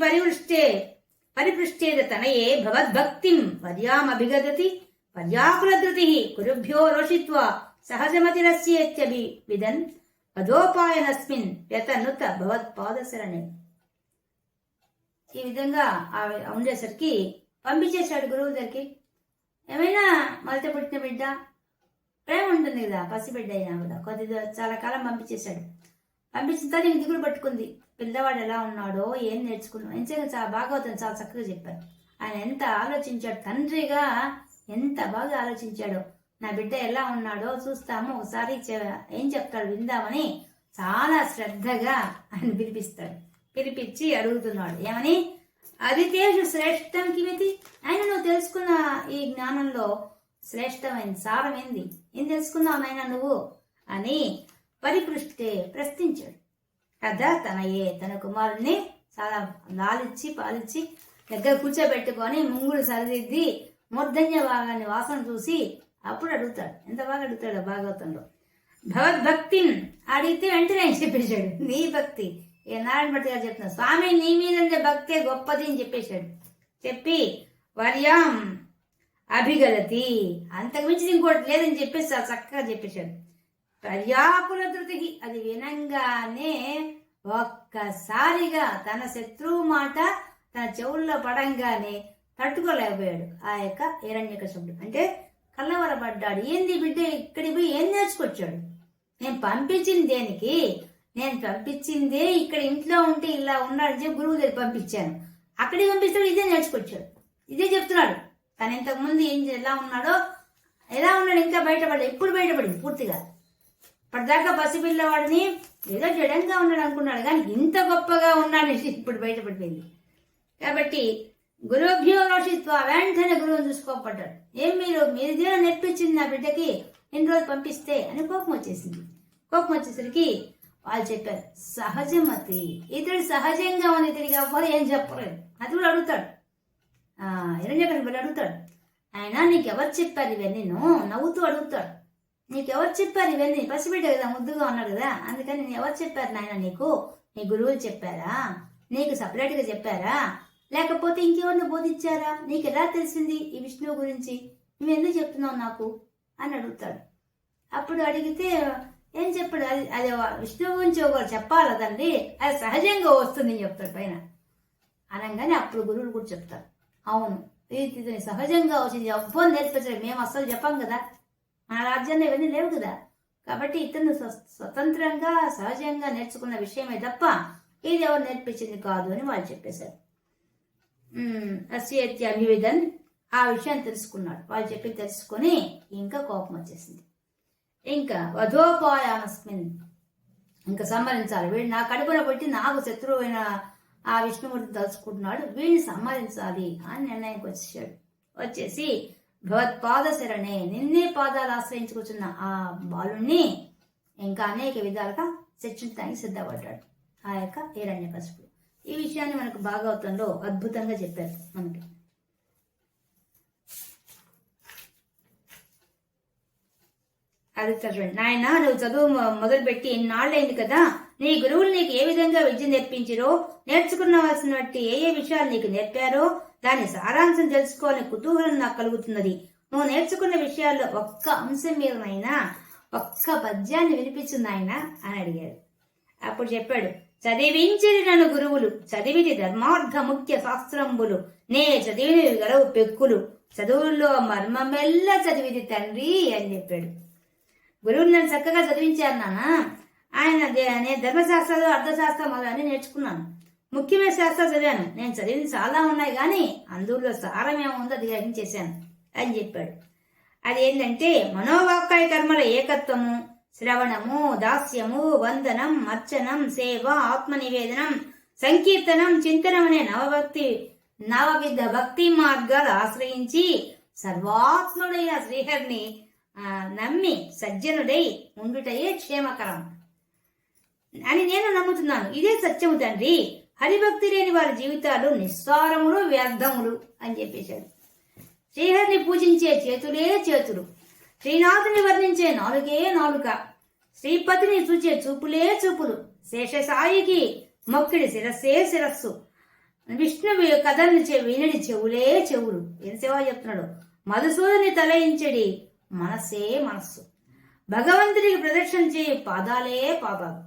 పరిపృష్టేద తనయే భవద్భక్తిం పర్యామభిగదతి పర్యాకులధృతి కురుభ్యో రోషిత్వా సహజమతిరస్యేత్యభివిదన్ పదోపాయనస్మిన్ యతనుత భవత్పాదశరణే. ఈ విధంగా ఉండేసరికి పంపించేశాడు గురువు దగ్గరికి. ఏమైనా మొదట పుట్టిన బిడ్డ ప్రేమ ఉంటుంది కదా, పసిబిడ్డ అయినా కూడా చాలా కాలం పంపించేశాడు. పంపించిన తర్వాత దిగులు పట్టుకుంది, పిల్లవాడు ఎలా ఉన్నాడో ఏం నేర్చుకున్నాడు. నిజంగా చాలా భాగవతం చాలా చక్కగా చెప్పారు. ఆయన ఎంత ఆలోచించాడు, తండ్రిగా ఎంత బాగా ఆలోచించాడో. నా బిడ్డ ఎలా ఉన్నాడో చూస్తాము, ఒకసారి ఏం చెప్తాడు విందామని చాలా శ్రద్ధగా ఆయన పిలిపించి అడుగుతున్నాడు. ఏమని? అదితేషు శ్రేష్టం కిమితి, ఆయన నువ్వు తెలుసుకున్న ఈ జ్ఞానంలో శ్రేష్టమైన సారమైంది, ఏం తెలుసుకున్నావు నాయన నువ్వు అని ప్రశ్నించాడు. కదా తన కుమారుణ్ణి చాలా పాలిచ్చి దగ్గర కూర్చోబెట్టుకొని ముంగుడు సరిదిద్ది మూర్ధన్య భాగాన్ని వాసన చూసి అప్పుడు అడుగుతాడు. ఎంత బాగా అడుగుతాడు భాగవతంలో. భగవద్భక్తిని అడిగితే వెంటనే చెప్పేశాడు, నీ భక్తి. నారాయణ భట్ గారు చెప్తున్నారు, స్వామి నీ మీద భక్తే గొప్పది అని చెప్పేశాడు. చెప్పి వర్యాం అభిగలతి, అంతకు మించి ఇంకోటి లేదని చెప్పేసి చాలా చక్కగా చెప్పేశాడు. పర్యాకుల ధృతి, అది వినంగానే ఒక్కసారిగా తన శత్రువు మాట తన చెవుల్లో పడంగానే తట్టుకోలేకపోయాడు ఆ యొక్క హిరణ్యకశిపుడు. అంటే కల్లవరపడ్డాడు. ఏంది బిడ్డ ఇక్కడికి పోయి ఏం నేర్చుకొచ్చాడు? నేను పంపించింది దేనికి? నేను పంపించిందే ఇక్కడ ఇంట్లో ఉంటే ఇలా ఉన్నాడని చెప్పి గురువు దగ్గర పంపించాను. అక్కడికి పంపిస్తాడు, ఇదే నేర్చుకొచ్చాడు, ఇదే చెప్తున్నాడు. తను ఇంతకుముందు ఎలా ఉన్నాడో ఎలా ఉన్నాడు ఇంకా బయటపడదు. ఎప్పుడు బయటపడింది పూర్తిగా? ఇప్పటిదాకా పసిపిల్లవాడిని ఏదో జడంగా ఉన్నాడు అనుకున్నాడు, కానీ ఇంత గొప్పగా ఉన్నాడని ఇప్పుడు బయటపడిపోయింది. కాబట్టి గురుభ్యో రోషిత్వ, వెంటనే గురువుని చూసుకోపడ్డాడు. ఏం మీరు ఇదే నేర్పించింది నా బిడ్డకి, ఎన్ని రోజులు పంపిస్తే అని కోపం వచ్చేసింది. కోపం వచ్చేసరికి వాళ్ళు చెప్పారు, సహజమతి, ఇతడు సహజంగా ఉంది, తిరిగి ఎవ్వరు ఏం చెప్పలేదు. అది కూడా అడుగుతాడు, హిరణ్యకశిపుడు అడుగుతాడు, ఆయన నీకెవరు చెప్పారు ఇవన్నీ? నవ్వుతూ అడుగుతాడు. నీకెవరు చెప్పారు ఇవన్నీ? పసిబిడ్డ కదా, ముద్దుగా ఉన్నాడు కదా, అందుకని నేను ఎవరు చెప్పారు నాయన నీకు? నీ గురువులు చెప్పారా? నీకు సపరేట్గా చెప్పారా? లేకపోతే ఇంకెవరిని బోధించారా? నీకు ఎలా తెలిసింది ఈ విష్ణువు గురించి? నువ్వు ఎందుకు చెప్తున్నావు నాకు అని అడుగుతాడు. అప్పుడు అడిగితే ఏం చెప్పాడు? అది విష్ణువు గురించి ఒకరు చెప్పాలి తండ్రి, అది సహజంగా వస్తుంది అని చెప్తాడు పైన. అనగానే అప్పుడు గురువులు కూడా చెప్తారు, అవును ఇది సహజంగా వచ్చింది, ఎవ్వరు నేర్పించలేదు, మేము అస్సలు చెప్పాం కదా, మన రాజ్యాన్ని ఇవన్నీ లేవు కదా, కాబట్టి ఇతను స్వతంత్రంగా సహజంగా నేర్చుకున్న విషయమే తప్ప ఇది ఎవరు నేర్పించింది కాదు అని వాళ్ళు చెప్పేశారు. అస్యేత్య అభివిధన్ ఆ విషయాన్ని తెలుసుకున్నాడు. వాళ్ళు చెప్పి తెలుసుకొని ఇంకా కోపం వచ్చేసింది. ఇంకా వధోపాయానస్మిన్, ఇంకా సంహరించాలి, వీడు నా కడుపున పెట్టి నాకు శత్రువు అయిన ఆ విష్ణుమూర్తిని తలుచుకుంటున్నాడు, వీడిని సంహరించాలి అని నిర్ణయానికి వచ్చేసి భగవత్పాద శరణే, నిన్నే పాదాలు ఆశ్రయించుకుంటున్న ఆ బాలుణ్ణి ఇంకా అనేక విధాలుగా శిక్షించడానికి సిద్ధపడ్డాడు ఆ యొక్క హిరణ్యకశిపుడు. ఈ విషయాన్ని మనకు భాగవతంలో అద్భుతంగా చెప్పారు మనకి. అది చదవండి నాయన, నువ్వు చదువు మొదలుపెట్టి ఎన్నాళ్ళైంది కదా, నీ గురువులు నీకు ఏ విధంగా విద్య నేర్పించిరో, నేర్చుకున్నవలసిన బట్టి ఏ ఏ విషయాలు నీకు నేర్పారో దాని సారాంశం తెలుసుకోవాలని కుతూహలం నాకు కలుగుతున్నది. నువ్వు నేర్చుకున్న విషయాల్లో ఒక్క అంశం మీదనైనా ఒక్క పద్యాన్ని వినిపించింది ఆయన అని అడిగాడు. అప్పుడు చెప్పాడు, చదివించిరి నన్ను గురువులు, చదివిది ధర్మార్థ ముఖ్య శాస్త్రంబులు, నే చదివినవి గలవు పెక్కులు, చదువుల్లో మర్మమెల్ల చదివిది తండ్రి అని చెప్పాడు. గురువులు నన్ను చక్కగా చదివించారు నాన్న. ఆయన నేను ధర్మశాస్త్రాలు అర్థశాస్త్రం అన్నీ నేర్చుకున్నాను, ముఖ్యమైన శాస్త్రాలు చదివాను, నేను చదివింది చాలా ఉన్నాయి కానీ అందులో సారం ఏముందో అది గ్రహించేశాను అని చెప్పాడు. అదేంటంటే మనోవాక్కాయ కర్మల ఏకత్వము, శ్రవణము, దాస్యము, వందనం, అర్చనం, సేవ, ఆత్మనివేదనం, సంకీర్తనం, చింతనం అనే నవవిధ భక్తి మార్గాలు ఆశ్రయించి సర్వాత్ముడైన శ్రీహరిని నమ్మి సజ్జనుడై ఉండుటయే క్షేమకరం అని నేను నమ్ముతున్నాను. ఇదే సత్యము తండ్రి. హరిభక్తి లేని వారి జీవితాలు నిస్సారములు, వ్యర్థములు అని చెప్పేశాడు. శ్రీహరిని పూజించే చేతులే చేతులు, శ్రీనాథుని వర్ణించే నాలుగే నాలుక, శ్రీపతిని చూచే చూపులే చూపులు, శేషసాయికి మొక్కిడి శిరస్సే శిరస్సు, విష్ణువు కథల్ని వినడి చెవులే చెవులు. ఎంతసేవా చెప్తున్నాడు. మధుసూదుని తలయించడి మనస్సే మనస్సు, భగవంతుడికి ప్రదక్షిణ చేయి పాదాలే పాదాలు,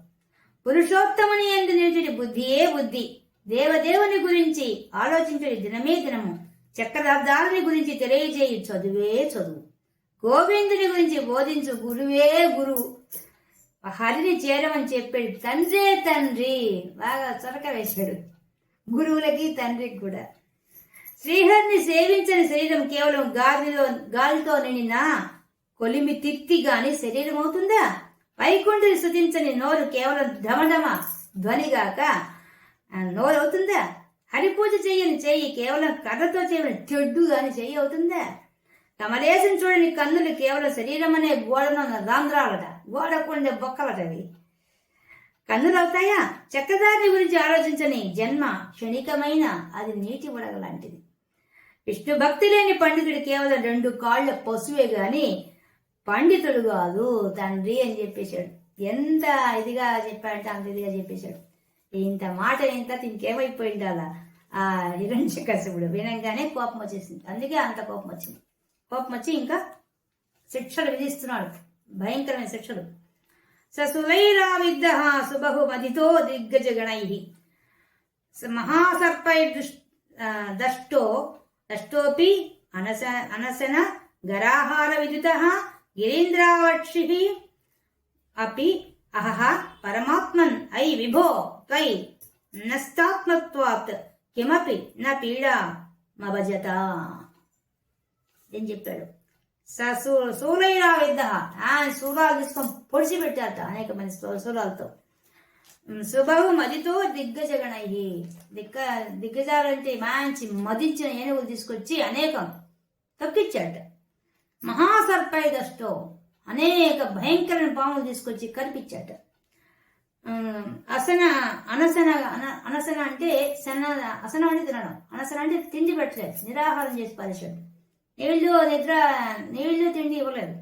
పురుషోత్తముని ఎందు నిలిచడి బుద్ధియే బుద్ధి, దేవదేవుని గురించి ఆలోచించడి దినమే దినము, చక్రదార్థాలని గురించి తెలియజేయి చదువే చదువు, గోవిందుని గురించి బోధించు గురువే గురువు, హరిని చేరమని చెప్పాడు తండ్రే తండ్రి. బాగా చొరక వేశాడు గురువులకి తండ్రికి కూడా. శ్రీహరిని సేవించని శరీరం కేవలం గాలితో నిండిన కొలిమి తిత్తి గాని శరీరం అవుతుందా? వైకుంఠుని స్తుతించని నోరు కేవలం ఢమఢమ ధ్వనిగాక నోరు అవుతుందా? హరిపూజ చెయ్యని చెయ్యి కేవలం కర్రతో చేయని తెడ్డు గాని చెయ్యి అవుతుందా? కమలేశం చూడని కన్నులు కేవలం శరీరం అనే గోడను రాంధ్రాలట, గోడకుండే బొక్కలటవి కన్నులు అవుతాయా? చక్రధారిని గురించి ఆలోచించని జన్మ క్షణికమైన, అది నీటి ఉడగ లాంటిది. విష్ణు భక్తి లేని పండితుడు కేవలం 2 కాళ్ల పశువే గాని పండితుడు కాదు తండ్రి అని చెప్పేశాడు. ఎంత ఇదిగా చెప్పాడంటే అంత ఇదిగా చెప్పేశాడు. ఇంత మాట ఇంత ఇంకేమైపోయింది అలా ఆ హిరణ్యకశిపుడు. వినంగానే కోపం వచ్చేసింది. అందుకే అంత కోపం వచ్చింది. కోపం వచ్చి ఇంకా శిక్షలు విధిస్తున్నాడు, భయంకరమైన శిక్షలు. ససులైరావిద్ధ సుబహు మదితో దిగ్గజగణై మహాసర్పై దష్టోపి అనసన గరాహార విదిత గిరీంద్రావక్షి అపి అహహ పరమాత్మన్ ఐ విభో త్వై నస్తాత్మత్వాత్ కిమపి న పీడా మభజత ఏం చెప్పాడు. శూలైరావిద్ధ ఆయన శూలాలు తీసుకొని పొడిచి పెట్టారట అనేక మంది శూలాలతో. సుబహు మదితో దిగ్గజగణై దిగ్గజాలంటే మంచి మదించిన ఏనుగులు తీసుకొచ్చి అనేకం తొక్కిచ్చాడట. మహాసర్పై దష్టో అనేక భయంకరమైన పాములు తీసుకొచ్చి కనిపించాట. అనసన అంటే అసన అంటే తినడం, అనసన అంటే తిండి పెట్టలేదు, నిరాహారం చేసి పారేశాడు. నీళ్లు తిండి ఇవ్వలేదు.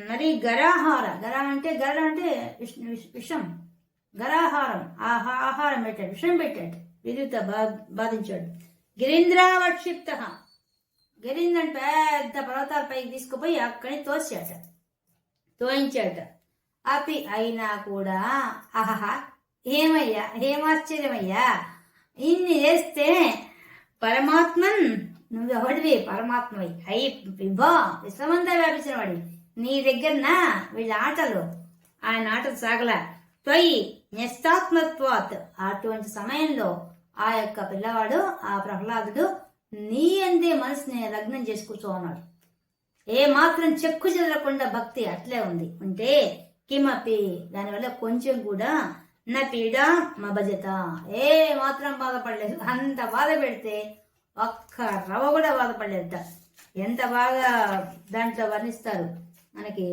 మరి గరం అంటే విషం, గరాహారం ఆహారం పెట్టాడు, విషం పెట్టాడు, విద్యుత్ బాధించాడు. గిరీంద్రావక్షిప్త, గిరీంద్రని పెద్ద పర్వతాల పైకి తీసుకుపోయి అక్కడి తోయించాట. అపి అయినా కూడా ఆహా ఏమయ్యా, ఏమాశ్చర్యమయ్యా, ఇన్ని చేస్తే పరమాత్మన్ నువ్వెవడివి, పరమాత్మవి అయి విభా విశ్వమంతా వ్యాపించిన వాడి నీ దగ్గరనా వీళ్ళ ఆటలు, ఆయన ఆటలు సాగల. త్వయి న్యస్తాత్మత్వాత్, అటువంటి సమయంలో ఆ యొక్క పిల్లవాడు, ఆ ప్రహ్లాదుడు నీ అందే మనసుని లగ్నం చేసి కూర్చోన్నాడు. ఏ మాత్రం చెక్కు చెదరకుండా భక్తి అట్లే ఉంది. ఉంటే కిమపి దానివల్ల కొంచెం కూడా నా పీడ మభజత, ఏ మాత్రం బాధపడలేదు. అంత బాధ పెడితే ఒక్క రవ కూడా బాధపడలేదట. ఎంత బాగా దాంట్లో వర్ణిస్తారు మనకి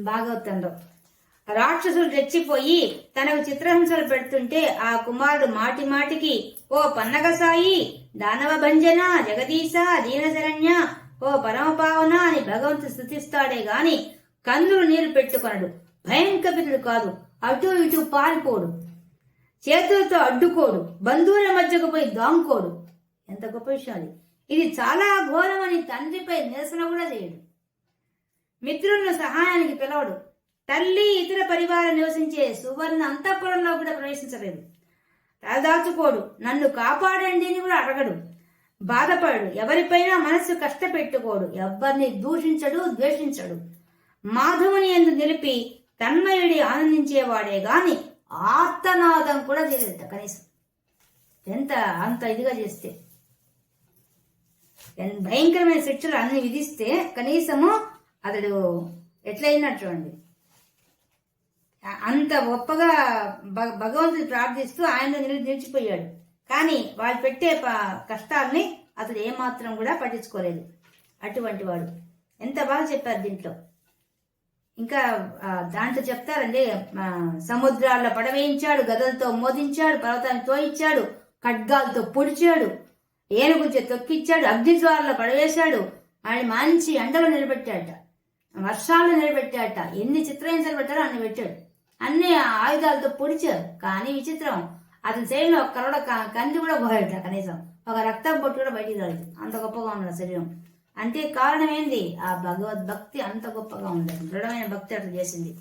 భాగవతంలో. రాక్షసులు రెచ్చిపోయి తనకు చిత్రహింసలు పెడుతుంటే ఆ కుమారుడు మాటి మాటికి ఓ పన్నగసాయి, దానవ భంజన, జగదీశ, దీనశరణ్య, ఓ పరమపావన అని భగవంతుడు స్తుతిస్తాడే గాని కన్నులు నీరు పెట్టుకొనడు. భయంకరుడు కాదు, అటు ఇటు పారిపోడు, చేతులతో అడ్డుకోడు, బంధువుల మధ్యకు పోయి దాంకోడు. ఎంత గొప్ప విషయం అది. ఇది చాలా ఘోరమని తండ్రిపై నిరసన కూడా చేయడు. మిత్రులను సహాయానికి పిలవడు. తల్లి ఇతర పరివారం నివసించే సువర్ణ అంతఃపురంలో కూడా ప్రవేశించలేదు. తలదాచుకోడు. నన్ను కాపాడండి అని కూడా అడగడు. బాధపడు. ఎవరిపైనా మనస్సు కష్టపెట్టుకోడు. ఎవరిని దూషించడు, ద్వేషించడు. మాధవుని ఎందు నిలిపి తన్మయుడి ఆనందించేవాడే గాని ఆర్తనాదం కూడా చేయలేదు కనీసం. అంత ఇదిగా చేస్తే, భయంకరమైన శిక్షలు అన్ని విధిస్తే కనీసము అతడు ఎట్లయినట్టు చూడండి. అంత గొప్పగా భగవంతుని ప్రార్థిస్తూ ఆయన నిలిచిపోయాడు. కానీ వాళ్ళు పెట్టే కష్టాలని అతడు ఏమాత్రం కూడా పట్టించుకోలేదు. అటువంటి వాడు. ఎంత బాగా చెప్పారు దీంట్లో. ఇంకా దాంట్లో చెప్తారండి, సముద్రాల్లో పడవేయించాడు, గదలతో మోదించాడు, పర్వతాన్ని తోయించాడు, ఖడ్గాలతో పొడిచాడు, ఏనుగుంచే తొక్కిచ్చాడు, అగ్నిజ్వాలలో పడవేశాడు, ఆయన మంచి ఎండలు నిలబెట్టాడట, వర్షాలు నిలబెట్టాడట, ఎన్ని చిత్రహింసలు పెట్టారో అన్ని పెట్టాడు. అన్ని ఆయుధాలతో పొడిచారు. కానీ విచిత్రం, అతని శరీరంలో ఒక కరోడ కంది కూడా పోయాడట, కనీసం ఒక రక్తం పొట్టు కూడా బయటికి రాలేదు. అంత గొప్పగా ఉన్నాడు శరీరం. అంటే కారణం ఏంది? ఆ భగవద్భక్తి అంత గొప్పగా ఉండదు, దృఢమైన భక్తి అట్లా చేసింది.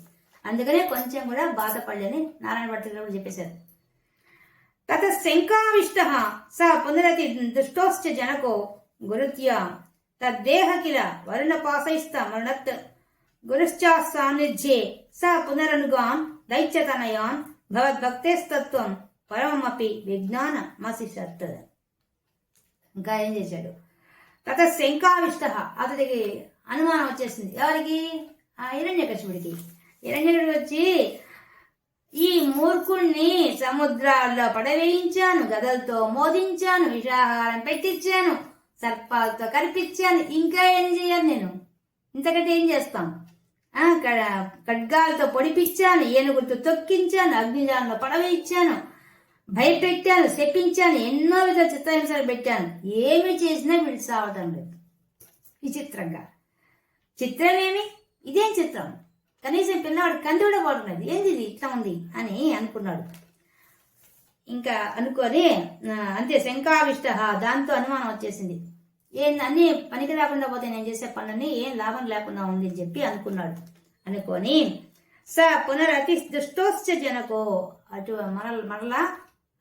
అందుకనే కొంచెం కూడా బాధపడలేని నారాయణ భట్టు కూడా చెప్పేశారు. తత శంకావిష్ట స పునరతి దుష్టోశ్చ జనకో గురుత్యా తద్దేహ కిల వరుణపాసైస్త మరణత్ గురుశ్చా సాన్నిధ్యే స పునరనుగాన్ దైత్యతనయాన్ భగవద్భక్తేస్తత్వం పరమమపి విజ్ఞాన మసిషత్. ఇంకా ఏం చేశాడు? తత శంకావిష్ట, అతడికి అనుమానం వచ్చేసింది. ఎవరికి? ఆ హిరణ్యకశిపుడికి. హిరణ్యకుడు వచ్చి, ఈ మూర్ఖుణ్ణి సముద్రాల్లో పడవేయించాను, గదలతో మోదించాను, విషాహారం పెట్టించాను, సర్పాలతో కల్పించాను, ఇంకా ఏం చేయాలి నేను? ఇంతకంటే ఏం చేస్తాం? ఖడ్గాలతో పొడిపించాను, ఏనుగులతో తొక్కించాను, అగ్నిజాలంలో పడవేయించాను, భయపెట్టాను, శపించాను, ఎన్నో విధ చిత్రహింసలు పెట్టాను. ఏమి చేసినా వీడు సావటం లేదు. విచిత్రంగా. చిత్రమేమి? ఇదేం చిత్రం? కనీసం పిల్లవాడు కంది కూడా పడుతున్నది, ఏంది ఇది ఇట్లా ఉంది అని అనుకున్నాడు. ఇంకా అనుకొని అంతే శంకావిష్ట, దాంతో అనుమానం వచ్చేసింది. అన్ని పనికి రాకుండా పోతే నేను చేసే పనులని ఏం లాభం లేకుండా ఉంది అని చెప్పి అనుకున్నాడు. అనుకొని స పునరతి దుష్టోశ్చ జనకో, అటు మరలా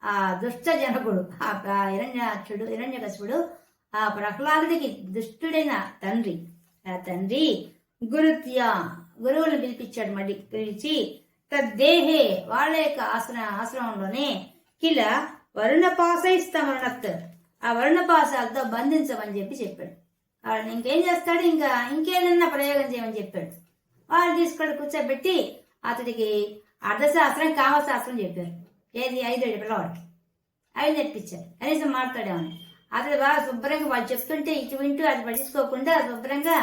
ఆ దుష్ట జనకుడు, ఆ హిరణ్యకశిపుడు, ఆ ప్రహ్లాదుడికి దుష్టుడైన తండ్రి, ఆ తండ్రి గురుత్యా గురువులను పిలిపించాడు. మళ్ళీ పిలిచి తద్దేహే వాళ్ళ యొక్క ఆశ్రమంలోనే కిల వరుణపాసైస్తమరణత్, ఆ వరుణపాసాలతో బంధించమని చెప్పాడు. వాళ్ళని ఇంకేం చేస్తాడు? ఇంకేదన్నా ప్రయోగం చేయమని చెప్పాడు. వాళ్ళు తీసుకొని కూర్చోబెట్టి అతడికి అర్థశాస్త్రం, కామశాస్త్రం చెప్పారు. ఏది? 5 ఏళ్ళ పిల్లవాడికి 5 నేర్పించారు. కనీసం మాట్లాడేమని. అతడు బాగా శుభ్రంగా వాళ్ళు చెప్తుంటే ఇటు వింటూ అది పట్టించుకోకుండా శుభ్రంగా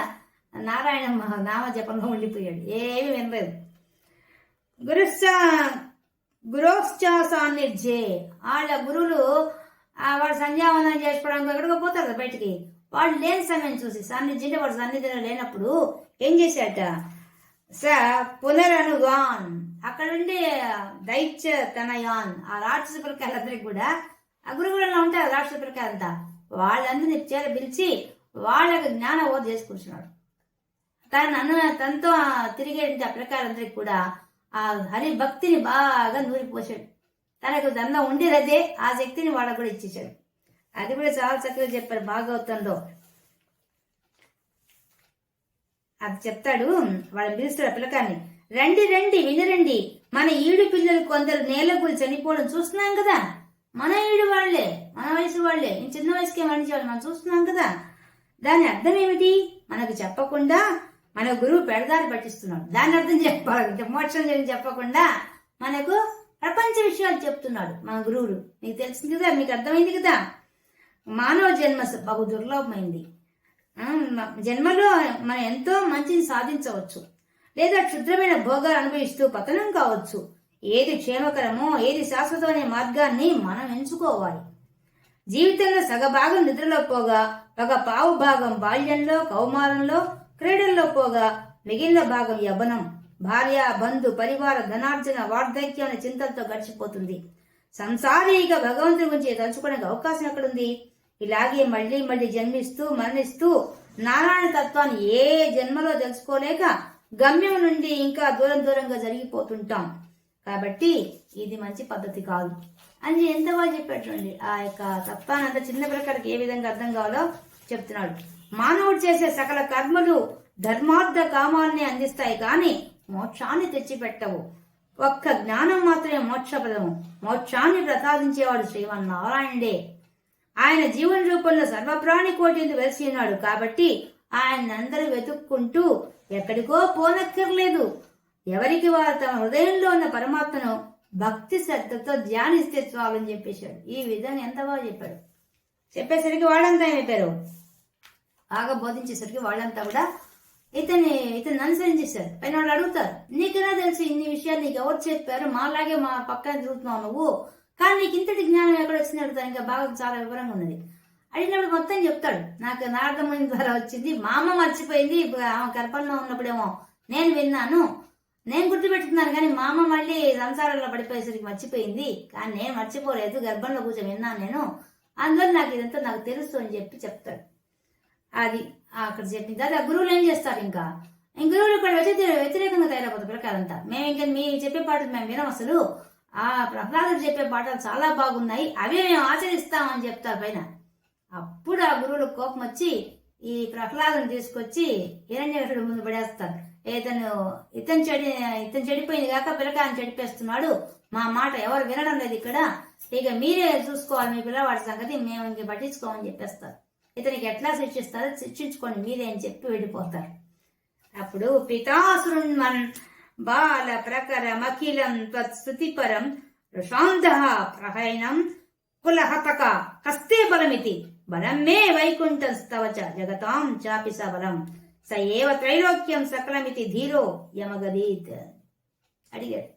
నారాయణ నామ జపంలో ఉండిపోయాడు. ఏమి వినలేదు. గురోశ్చా సాన్నిధ్యే, వాళ్ళ గురువులు వాడు సంధ్యావందనం చేసుకోవడానికి ఎక్కడికో పోతారు కదా బయటికి, వాడు లేని సమయం చూసి సన్నిధి వాడు సన్నిధిలో లేనప్పుడు ఏం చేశాట, పునరనుగాన్ అక్కడ ఉండే దైత్య తనయాన్ ఆ రాక్షస పిల్లకాయలందరికీ కూడా ఆ గురువులలో ఉంటారు రాక్షస పిల్లకాయలంతా, వాళ్ళందరినీ చేర పిలిచి వాళ్ళకి జ్ఞానబోధ చేసి కూర్చున్నాడు. తనతో తిరిగే ఆ పిల్లకాయలందరికీ కూడా ఆ హరి భక్తిని బాగా నూరిపోసాడు. తనకు దండం ఉండేదదే ఆ శక్తిని వాళ్ళకు కూడా ఇచ్చేసాడు. అది కూడా చాలా చక్కగా చెప్పారు భాగవతంలో. అది చెప్తాడు, వాళ్ళని పిలుస్తాడు పిల్లకాన్ని, రండి రండి వినరండి, మన ఈడు పిల్లలు కొందరు నేలకూలి చనిపోవడం చూస్తున్నాం కదా, మన ఈడు వాళ్లే, మన వయసు వాళ్లే, చిన్న వయసుకే మరణించేవాళ్ళు మనం చూస్తున్నాం కదా. దాని అర్థం ఏమిటి, మనకు చెప్పకుండా మన గురువు పెడదారి పట్టిస్తున్నాడు. దాని అర్థం చెప్పాలి, మోక్షం గురించి చెప్పకుండా మనకు ప్రపంచ విషయాలు చెప్తున్నాడు మన గురువుడు. మీకు తెలిసింది కదా, మీకు అర్థమైంది కదా. మానవ జన్మ బహు దుర్లభమైంది. జన్మలో మనం ఎంతో మంచిని సాధించవచ్చు, లేదా క్షుద్రమైన భోగాలు అనుభవిస్తూ పతనం కావచ్చు. ఏది క్షేమకరమో ఏది శాశ్వతమైన మార్గాన్ని మనం ఎంచుకోవాలి. జీవితంలో సగభాగం నిద్రలో పోగా, ఒక పావు భాగం బాల్యంలో కౌమారంలో క్రీడల్లో పోగా, మిగిలిన భాగం యవ్వనం, భార్య బంధు పరివార ధనార్జన వార్ధక్యం అనే చింతలతో గడిచిపోతుంది. సంసారీక భగవంతుడి గురించి తలుచుకోవడానికి అవకాశం ఎక్కడుంది? ఇలాగే మళ్లీ మళ్లీ జన్మిస్తూ మరణిస్తూ నారాయణ తత్వాన్ని ఏ జన్మలో తెలుసుకోలేక గమ్యం నుండి ఇంకా దూరం దూరంగా జరిగిపోతుంటాం. కాబట్టి ఇది మంచి పద్ధతి కాదు అని ఎంత బాగా చెప్పేటండి. ఆ యొక్క తత్వాన్ని అంత చిన్న ప్రకారం ఏ విధంగా అర్థం కావాలో చెప్తున్నాడు. మానవుడు చేసే సకల కర్మలు ధర్మార్థ కామాన్ని అందిస్తాయి కానీ మోక్షాన్ని తెచ్చిపెట్టవు. ఒక్క జ్ఞానం మాత్రమే మోక్షప్రదము. మోక్షాన్ని ప్రసాదించేవాడు శ్రీమన్నారాయణుడే. ఆయన జీవన రూపంలో సర్వప్రాణి కోటిని వెలిసి ఉన్నాడు కాబట్టి ఆయన అందరూ వెతుక్కుంటూ ఎక్కడికో పోనక్కర్లేదు. ఎవరికి వారు తమ హృదయంలో ఉన్న పరమాత్మను భక్తి శ్రద్ధతో ధ్యానిస్తే చాలని చెప్పేశాడు. ఈ విధంగా ఎంత బాగా చెప్పాడు. చెప్పేసరికి వాళ్ళంతా ఏమైపోయారు, బాగా బోధించేసరికి వాళ్ళంతా కూడా ఇతన్ని అనుసరించేశారు. పైన వాళ్ళు అడుగుతారు, నీకైనా తెలుసు ఇన్ని విషయాలు, నీకు ఎవరు చెప్పారు, మాలాగే మా పక్కన తిరుగుతున్నావు నువ్వు, కానీ నీకు ఇంతటి జ్ఞానం ఎక్కడ వచ్చింది అడుగుతాను. ఇంకా బాగా చాలా వివరంగా ఉన్నది. అడిగినప్పుడు మొత్తం చెప్తాడు, నాకు నారదముని ద్వారా వచ్చింది, మా అమ్మ మర్చిపోయింది, ఆమె గర్భంలో ఉన్నప్పుడేమో నేను విన్నాను, నేను గుర్తుపెట్టుకున్నాను, కానీ మా అమ్మ మళ్ళీ సంసారంలో పడిపోయేసరికి మర్చిపోయింది, కానీ నేను మర్చిపోలేదు, గర్భంలో కూర్చొని విన్నాను నేను, అందువల్ల నాకు ఇదంతా నాకు తెలుసు అని చెప్తాడు. అది అక్కడ చెప్పింది. అది ఆ గురువులు ఏం చేస్తారు, ఇంకా గురువులు ఇక్కడ వ్యతిరేకంగా తయారైపోతారు ప్రకారంతా. మేము ఇంకా మీ చెప్పే పాటలు మేము వినం, అసలు ఆ ప్రహ్లాదుడు చెప్పే పాటలు చాలా బాగున్నాయి, అవే మేము ఆచరిస్తామని చెప్తారు పైన. అప్పుడు ఆ గురువులకు కోపం వచ్చి ఈ ప్రహ్లాదుని తీసుకొచ్చి హిరణ్యకశిపుడి ముందు పడేస్తారు. ఇతను చెడిపోయింది కాక పిల్లకాయని చెడిపేస్తున్నాడు, మా మాట ఎవరు వినడం లేదు ఇక్కడ, ఇక మీరే చూసుకోవాలి మీ పిల్లవాడి సంగతి, మేము ఇంక పట్టించుకోమని చెప్పేస్తారు. ఇతనికి ఎట్లా శిక్షిస్తారో శిక్షించుకోండి మీరే అని చెప్పి వెళ్ళిపోతారు. అప్పుడు పితాసురుణ్మన్ బాల ప్రకరమఖిలం త్వత్స్తుతిపరం ఋషాంధ ప్రహైనం కులహతక కస్తే బలమితి బలం మే వైకుంఠం స్తవచ జగతాం చాపి సబలం స ఏవ త్రైలోక్యం సకలమితి ధీరో యమగదీత్ అడిగాడు.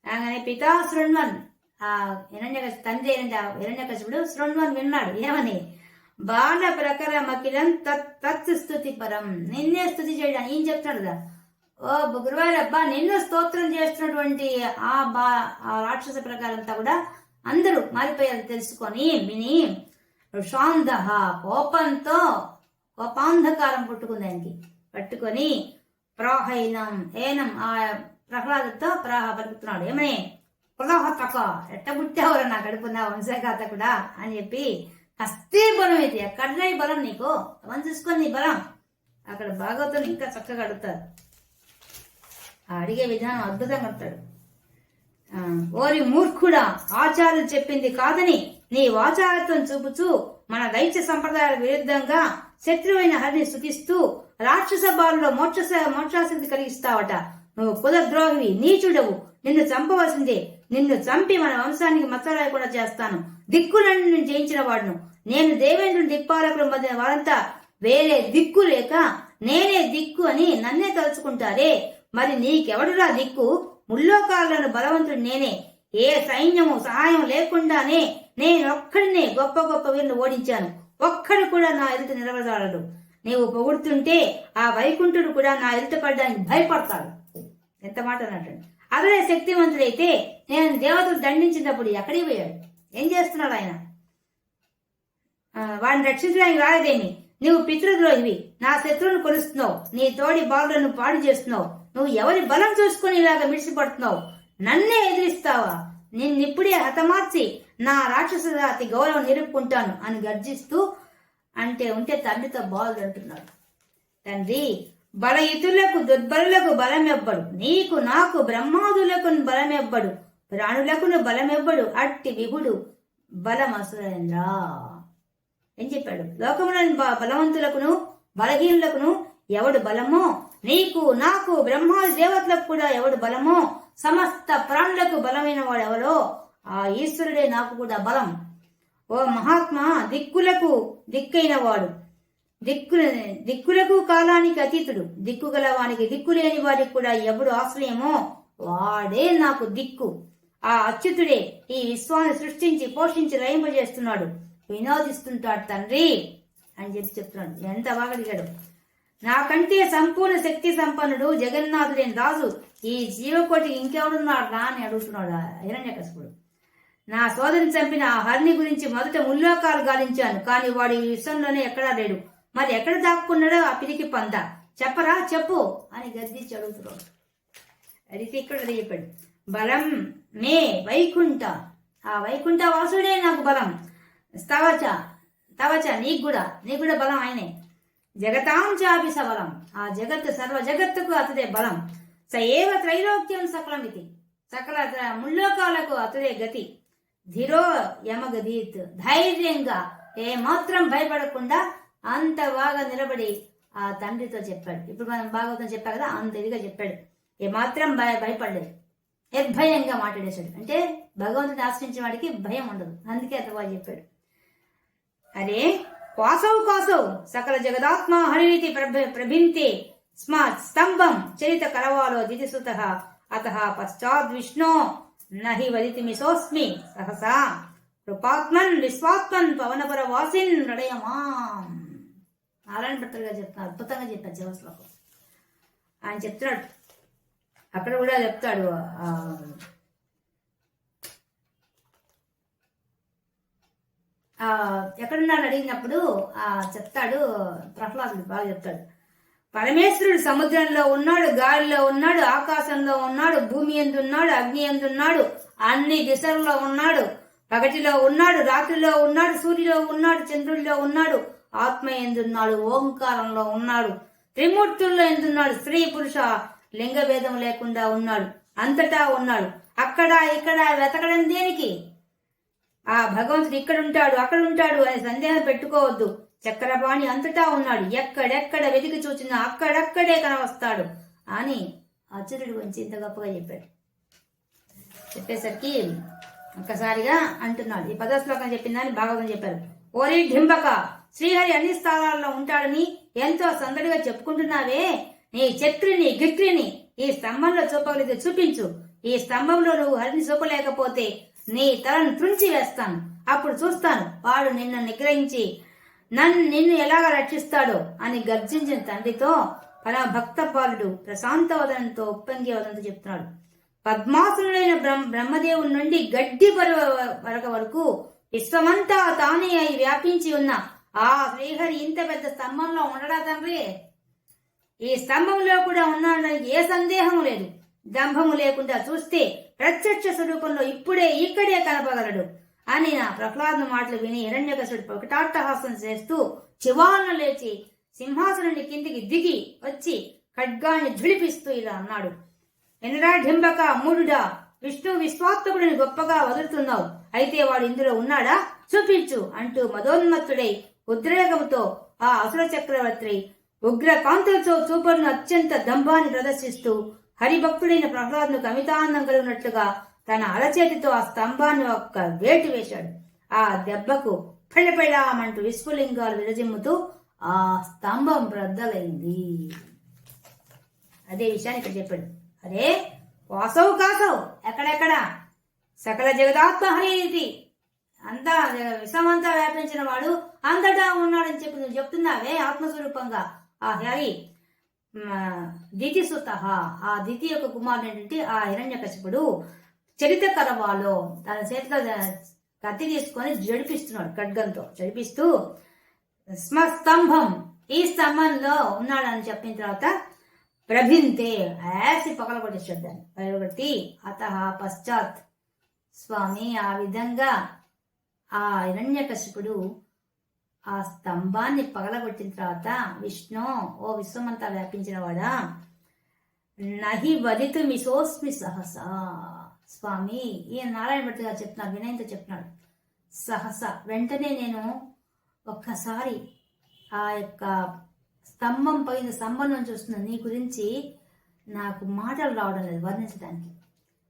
రాగానే పితా శృణ్వన్, ఆ తండ్రి హిరణ్యకశిపుడు శృణ్వన్ విన్నాడు. ఏమని? బాల ప్రకరమఖిలం తత్ స్తుతి పరం, నిన్నే స్తుతి చేయడానికి ఏం చెప్తాడు కదా. ఓ గురువారబ్బా, నిన్ను స్తోత్రం చేస్తున్నటువంటి ఆ రాక్షస ప్రకారంతా కూడా అందరూ మారిపోయారు తెలుసుకొని విని ఋషాంధ కోపాంధకారం పుట్టుకుంది ఆయనకి, పట్టుకొని ప్రాహైనం ఏనం ఆ ప్రహ్లాదతో పలుకుతున్నాడు. ఏమని? కులహతక, ఎట్టబుట్టావురా నా కడుపున్న వంశఘాతకుడా అని చెప్పి, కస్తే బలం ఇది, ఎక్కడనే బలం నీకు, అవన్నీ చూసుకొని నీ బలం. అక్కడ భాగవతం ఇంకా చక్కగా అడుగుతారు. అడిగే విధానం అద్భుతంగా అడుగుతాడు. ఓరి మూర్ఖుడా, ఆచార్యులు చెప్పింది కాదని నీ వాచారత్వం చూపుచూ మన దైత్య సంప్రదాయాల విరుద్ధంగా శత్రువైన హరిని స్తుతిస్తూ రాక్షస బాలులో మోక్షాశక్తి కలిగిస్తావట. నువ్వు కులద్రోహివి, నీచుడవు, నిన్ను చంపవలసిందే, నిన్ను చంపి మన వంశానికి మచ్చరాయి కూడా చేస్తాను. దిక్కులను జయించిన వాడును నేను, దేవేంద్రుని దిక్పాలకులు మధ్య వారంతా వేరే దిక్కు లేక నేనే దిక్కు అని నన్నే తలుచుకుంటారే, మరి నీకెవడురా దిక్కు? ముల్లోకాలను బలవంతుడు నేనే, ఏ సైన్యము సహాయం లేకుండానే నేనొక్కడినే గొప్ప గొప్ప వీరులు ఓడించాను. ఒక్కడు కూడా నా ఎదుట నిలబడగలడు. నీవు పొగుడుతుంటే ఆ వైకుంఠుడు కూడా నా ఎదుట పడడానికి భయపడతాడు. ఎంత మాట అన్నట్టు. అతడే శక్తివంతుడైతే నేను దేవతలు దండించినప్పుడు ఎక్కడికి పోయాడు? ఏం చేస్తున్నాడు ఆయన? వాడిని రక్షించడానికి రాలేదేమి? నువ్వు పితృద్రోహివి, నా శత్రువును కొలుస్తున్నావు, నీ తోడి బాలులను పాడు చేస్తున్నావు, నువ్వు ఎవరి బలం చూసుకుని ఇలాగ మిడిసిపడుతున్నావు, నన్నే ఎదిరిస్తావా? నిన్నిప్పుడే హతమార్చి నా రాక్షస జాతి గౌరవం నిలుపుకుంటాను అని గర్జిస్తూ ఉంటే తండ్రితో బాలుడు అంటున్నాడు, తండ్రి, బలయుతులకు దుర్బలులకు బలమెవ్వడు, నీకు నాకు బ్రహ్మాదులకు బలమెవ్వడు, ప్రాణులకును బలమెవ్వడు, అట్టి విభుడు బలమసురేంద్ర. ఏం చెప్పాడు? లోకములను బలవంతులకును బలహీనులకును ఎవడు బలమో, నీకు నాకు బ్రహ్మాది దేవతలకు కూడా ఎవడు బలమో, సమస్త ప్రాణులకు బలమైన వాడు ఎవరో ఆ ఈశ్వరుడే నాకు కూడా బలం. ఓ మహాత్మా, దిక్కులకు దిక్కైన వాడు, దిక్కులకు కాలానికి అతీతుడు, దిక్కుగల వానికి దిక్కు లేని వాడికి కూడా ఎవడు ఆశ్రయమో వాడే నాకు దిక్కు. ఆ అచ్యుతుడే ఈ విశ్వాన్ని సృష్టించి పోషించి రయింపజేస్తున్నాడు, వినోదిస్తుంటాడు తండ్రి అని చెప్తున్నాడు. ఎంత బాగా అడిగాడు. నాకంటే సంపూర్ణ శక్తి సంపన్నుడు జగన్నాథుడైన రాజు ఈ జీవకోటికి ఇంకెవడున్నాడు రా అని అడుగుతున్నాడు హిరణ్యకశిపుడు. నా సోదరిని చంపిన ఆ హరిని గురించి మొదట ముల్లోకాలు గాలించాను, కానీ వాడు ఈ విశ్వంలోనే ఎక్కడా లేడు. మరి ఎక్కడ దాక్కున్నాడో ఆ పిరికి పంద, చెప్పరా చెప్పు అని గద్దించి అడుగుతున్నాడు. అడిగితే ఇక్కడ చెప్పాడు, బలం మే వైకుంఠ, ఆ వైకుంఠ వాసుడే నాకు బలం. తవచ నీకు కూడా బలం ఆయనే. జగతాం చాపి సబలం, ఆ జగత్తు సర్వ జగత్తుకు అతడే బలం. స ఏవ త్రైలోక్యం సకలమితి, సకల ముల్లోకాలకు అతడే గతి. ధిరో యమగదీత్, ధైర్యంగా ఏమాత్రం భయపడకుండా అంత బాగా నిలబడి ఆ తండ్రితో చెప్పాడు. ఇప్పుడు మనం భాగవతం చెప్పా కదా, అంత ఇదిగా చెప్పాడు. ఏమాత్రం భయపడలేదు, నిర్భయంగా మాట్లాడేశాడు. అంటే భగవంతుని ఆశ్రయించిన వాడికి భయం ఉండదు, అందుకే అంత బాగా చెప్పాడు. అరే కాసౌ సకల జగదాత్మ హరిరీతి ప్రభింతే స్మాత్ స్తంభం చరిత కరవాలో దితిసుత అత పశ్చాద్ విష్ణో నహి వదితిమిసోస్మి సహసా కృపాత్మన్ విశ్వాత్మన్ పవనపర వాసిన్ హృదయమాం. నారాయణ భట్టర్ గారు చెప్తున్నారు, అద్భుతంగా చెప్పారు జీవశ్లోకం. ఆయన చెప్తున్నాడు, అక్కడ కూడా చెప్తాడు. ఎక్కడున్నాడు అడిగినప్పుడు చెప్తాడు ప్రహ్లాదుడు, బాగా చెప్తాడు. పరమేశ్వరుడు సముద్రంలో ఉన్నాడు, గాలిలో ఉన్నాడు, ఆకాశంలో ఉన్నాడు, భూమి ఎందున్నాడు, అగ్ని ఎందున్నాడు, అన్ని దిశల్లో ఉన్నాడు, పగటిలో ఉన్నాడు, రాత్రిలో ఉన్నాడు, సూర్యులో ఉన్నాడు, చంద్రుడిలో ఉన్నాడు, ఆత్మ ఎందున్నాడు, ఓంకారంలో ఉన్నాడు, త్రిమూర్తుల్లో ఎందున్నాడు, స్త్రీ పురుష లింగ భేదం లేకుండా ఉన్నాడు, అంతటా ఉన్నాడు. అక్కడ ఇక్కడ వెతకడం దేనికి? ఆ భగవంతుడు ఇక్కడ ఉంటాడు అక్కడ ఉంటాడు అనే సందేహం పెట్టుకోవద్దు. చక్రపాణి అంతటా ఉన్నాడు, ఎక్కడెక్కడ వెతికి చూచినా అక్కడక్కడే కనవస్తాడు అని అచ్యుతుడి గురించి ఇంత గొప్పగా చెప్పాడు. చెప్పేసరికి ఒక్కసారిగా అంటున్నాడు, ఈ 10వ శ్లోకం చెప్పిందని భాగవతం చెప్పారు. ఓరి డింబక, శ్రీహరి అన్ని స్థానాల్లో ఉంటాడని ఎంతో సందడిగా చెప్పుకుంటున్నావే, నీ చక్రిని గిక్రిని ఈ స్తంభంలో చూపగలిగితే చూపించు. ఈ స్తంభంలో నువ్వు హరిని చూపలేకపోతే నీ తలను త్రుంచి వేస్తాను, అప్పుడు చూస్తాను వాడు నిన్ను నిగ్రహించి నిన్ను ఎలాగ రక్షిస్తాడో అని గర్జించిన తండ్రితో పరమ భక్తపాలుడు ప్రశాంతవదనంతో ఉప్పంగి వదనంతో చెప్తున్నాడు. పద్మాసునుడైన బ్రహ్మదేవుడి నుండి గడ్డి వరకు విశ్వమంతా తానే అయి వ్యాపించి ఉన్న ఆ శ్రీహరి ఇంత పెద్ద స్తంభంలో ఉండడా తండ్రి? ఈ స్తంభంలో కూడా ఉన్నాడని ఏ సందేహము లేదు. దంభము లేకుండా చూస్తే ప్రత్యక్ష స్వరూపంలో ఇక్కడే కనపగలడు అని నా ప్రహ్లాద మాటలు విని హిరణ్యకశిపుడు ఒకటాట్టహాసం చేస్తూ చివాలను లేచి సింహాసనాన్ని కిందికి దిగి వచ్చి ఖడ్గాన్ని ఝుళిపిస్తూ ఇలా అన్నాడు, ఎనరా డింబక మూడుడా, విష్ణు విశ్వాత్మకుడిని గొప్పగా వదులుతున్నావు, అయితే వాడు ఇందులో ఉన్నాడా చూపించు అంటూ మదోన్మత్తుడై ఉద్రేగముతో ఆ అసుర చక్రవర్తి ఉగ్ర కాంతులతో చూపడిన అత్యంత దంభాన్ని ప్రదర్శిస్తూ హరిభక్తుడైన ప్రహ్లాదును కమితానందం కలిగినట్లుగా తన అరచేతితో ఆ స్తంభాన్ని ఒక్క వేటు వేశాడు. ఆ దెబ్బకు పెళ్ళపెళ్ళామంటూ విశ్వలింగాలు విరజిమ్ముతూ ఆ స్తంభం బ్రద్దలైంది. అదే విషయాన్ని ఇక్కడ చెప్పాడు. అరే కాసవు ఎక్కడెక్కడ సకల జగదాత్మ హరితి అంతా విశ్వమంతా వ్యాపించిన వాడు అంతటా ఉన్నాడని చెప్పి నువ్వు చెప్తున్నావే ఆత్మస్వరూపంగా ఆ హరి దితిసుత ఆ దితి యొక్క కుమారుడు ఏంటంటే ఆ హిరణ్యకశిపుడు చరిత కరవాలో తన చేతిలో కత్తి తీసుకొని జడిపిస్తున్నాడు, ఖడ్గంతో జడిపిస్తూ స్తంభం ఈ స్తంభంలో ఉన్నాడని చెప్పిన తర్వాత ప్రభింతే యాసి పగలగొట్టేసాడు దాన్ని, పగలగొట్టి అత పశ్చాత్ స్వామి ఆ విధంగా ఆ హిరణ్యకశిపుడు ఆ స్తంభాన్ని పగలగొట్టిన తర్వాత విష్ణు ఓ విశ్వమంతా వ్యాపించిన వాడా నహి వదితు మిసోస్మి సహసా స్వామి ఈయన నారాయణ భట్ గారు చెప్తున్నారు, వినయంతో చెప్తున్నాడు. సహస వెంటనే నేను ఒక్కసారి ఆ యొక్క స్తంభం పైన స్తంభం చూస్తున్నా నీ గురించి నాకు మాటలు రావడం లేదు వర్ణించడానికి.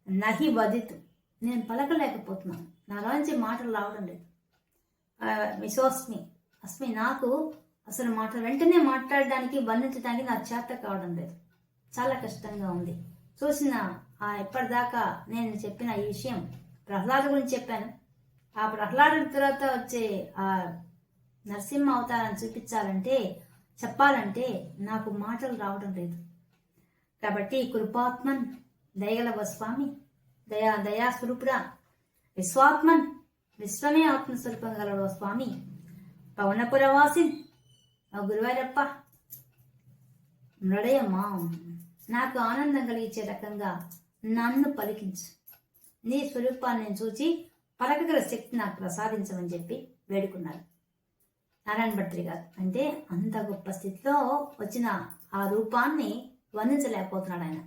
నహి వదితు నేను పలకలేకపోతున్నాను, నాలోంచి మాటలు రావడం లేదు. మిసోస్మి అస్మి నాకు అసలు వెంటనే మాట్లాడడానికి వర్ణించడానికి నాకు చేత కావడం లేదు, చాలా కష్టంగా ఉంది. చూసిన ఇప్పటిదాకా నేను చెప్పిన ఈ విషయం ప్రహ్లాద గురించి చెప్పాను. ఆ ప్రహ్లాద తర్వాత వచ్చే ఆ నరసింహ అవతారాన్ని చూపించాలంటే చెప్పాలంటే నాకు మాటలు రావడం లేదు. కాబట్టి కృపాత్మన్ దయగలవ స్వామి, దయాస్వరూపుడా విశ్వాత్మన్ విశ్వమే ఆత్మస్వరూపం గలవ స్వామి, పవనపురవాసి గురువారప్ప నడయమ్మా నాకు ఆనందం కలిగించే రకంగా నన్ను పలికించు, నీ స్వరూపాన్ని నేను చూచి పలకగల శక్తి నాకు ప్రసాదించమని చెప్పి వేడుకున్నారు నారాయణ భట్రి గారు. అంటే అంత గొప్ప స్థితిలో వచ్చిన ఆ రూపాన్ని వర్ణించలేకపోతున్నాడు ఆయన.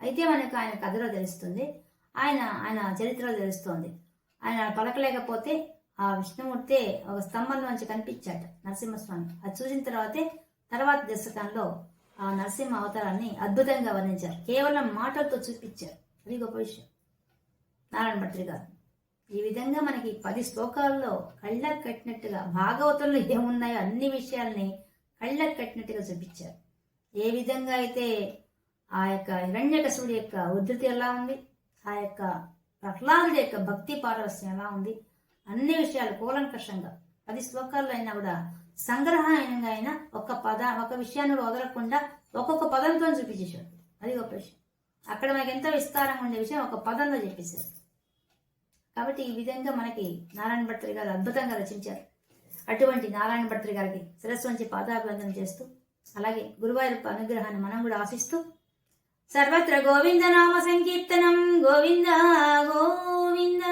అయితే మనకు ఆయన కథలో తెలుస్తుంది, ఆయన చరిత్రలో తెలుస్తోంది. ఆయన పలకలేకపోతే ఆ విష్ణుమూర్తి ఒక స్తంభంలోంచి కనిపించాట నరసింహస్వామి. అది చూసిన తర్వాత దశకంలో ఆ నరసింహ అవతారాన్ని అద్భుతంగా వర్ణించారు, కేవలం మాటలతో చూపించారు. అది గొప్ప విషయం నారాయణ భట్రి గారు. ఈ విధంగా మనకి 10 శ్లోకాల్లో కళ్ళకు కట్టినట్టుగా భాగవతంలో ఏమున్నాయో అన్ని విషయాల్ని కళ్ళకు కట్టినట్టుగా చూపించారు. ఏ విధంగా అయితే ఆ యొక్క హిరణ్యకశిపుడి యొక్క ఉద్ధృతి ఎలా ఉంది, ఆ యొక్క ప్రహ్లాదుడి యొక్క భక్తి పారవస్యం ఎలా ఉంది, అన్ని విషయాలు కూలంకషంగా 10 శ్లోకాల్లో అయినా కూడా సంగ్రహంగా అయినా ఒక విషయాన్ని వదలకుండా ఒక్కొక్క పదంతో చూపించేశాడు. అది గొప్ప విషయం. అక్కడ మనకి ఎంతో విస్తారంగా ఉండే విషయం ఒక పదంలో చెప్పేశారు. కాబట్టి ఈ విధంగా మనకి నారాయణ భట్రి గారు అద్భుతంగా రచించారు. అటువంటి నారాయణ భట్రి గారికి శిరస్సు వంచి పాదాభివందనం చేస్తూ, అలాగే గురువాయూరప్ప అనుగ్రహాన్ని మనం కూడా ఆశిస్తూ, సర్వత్ర గోవింద నామ సంకీర్తనం గోవింద గోవింద.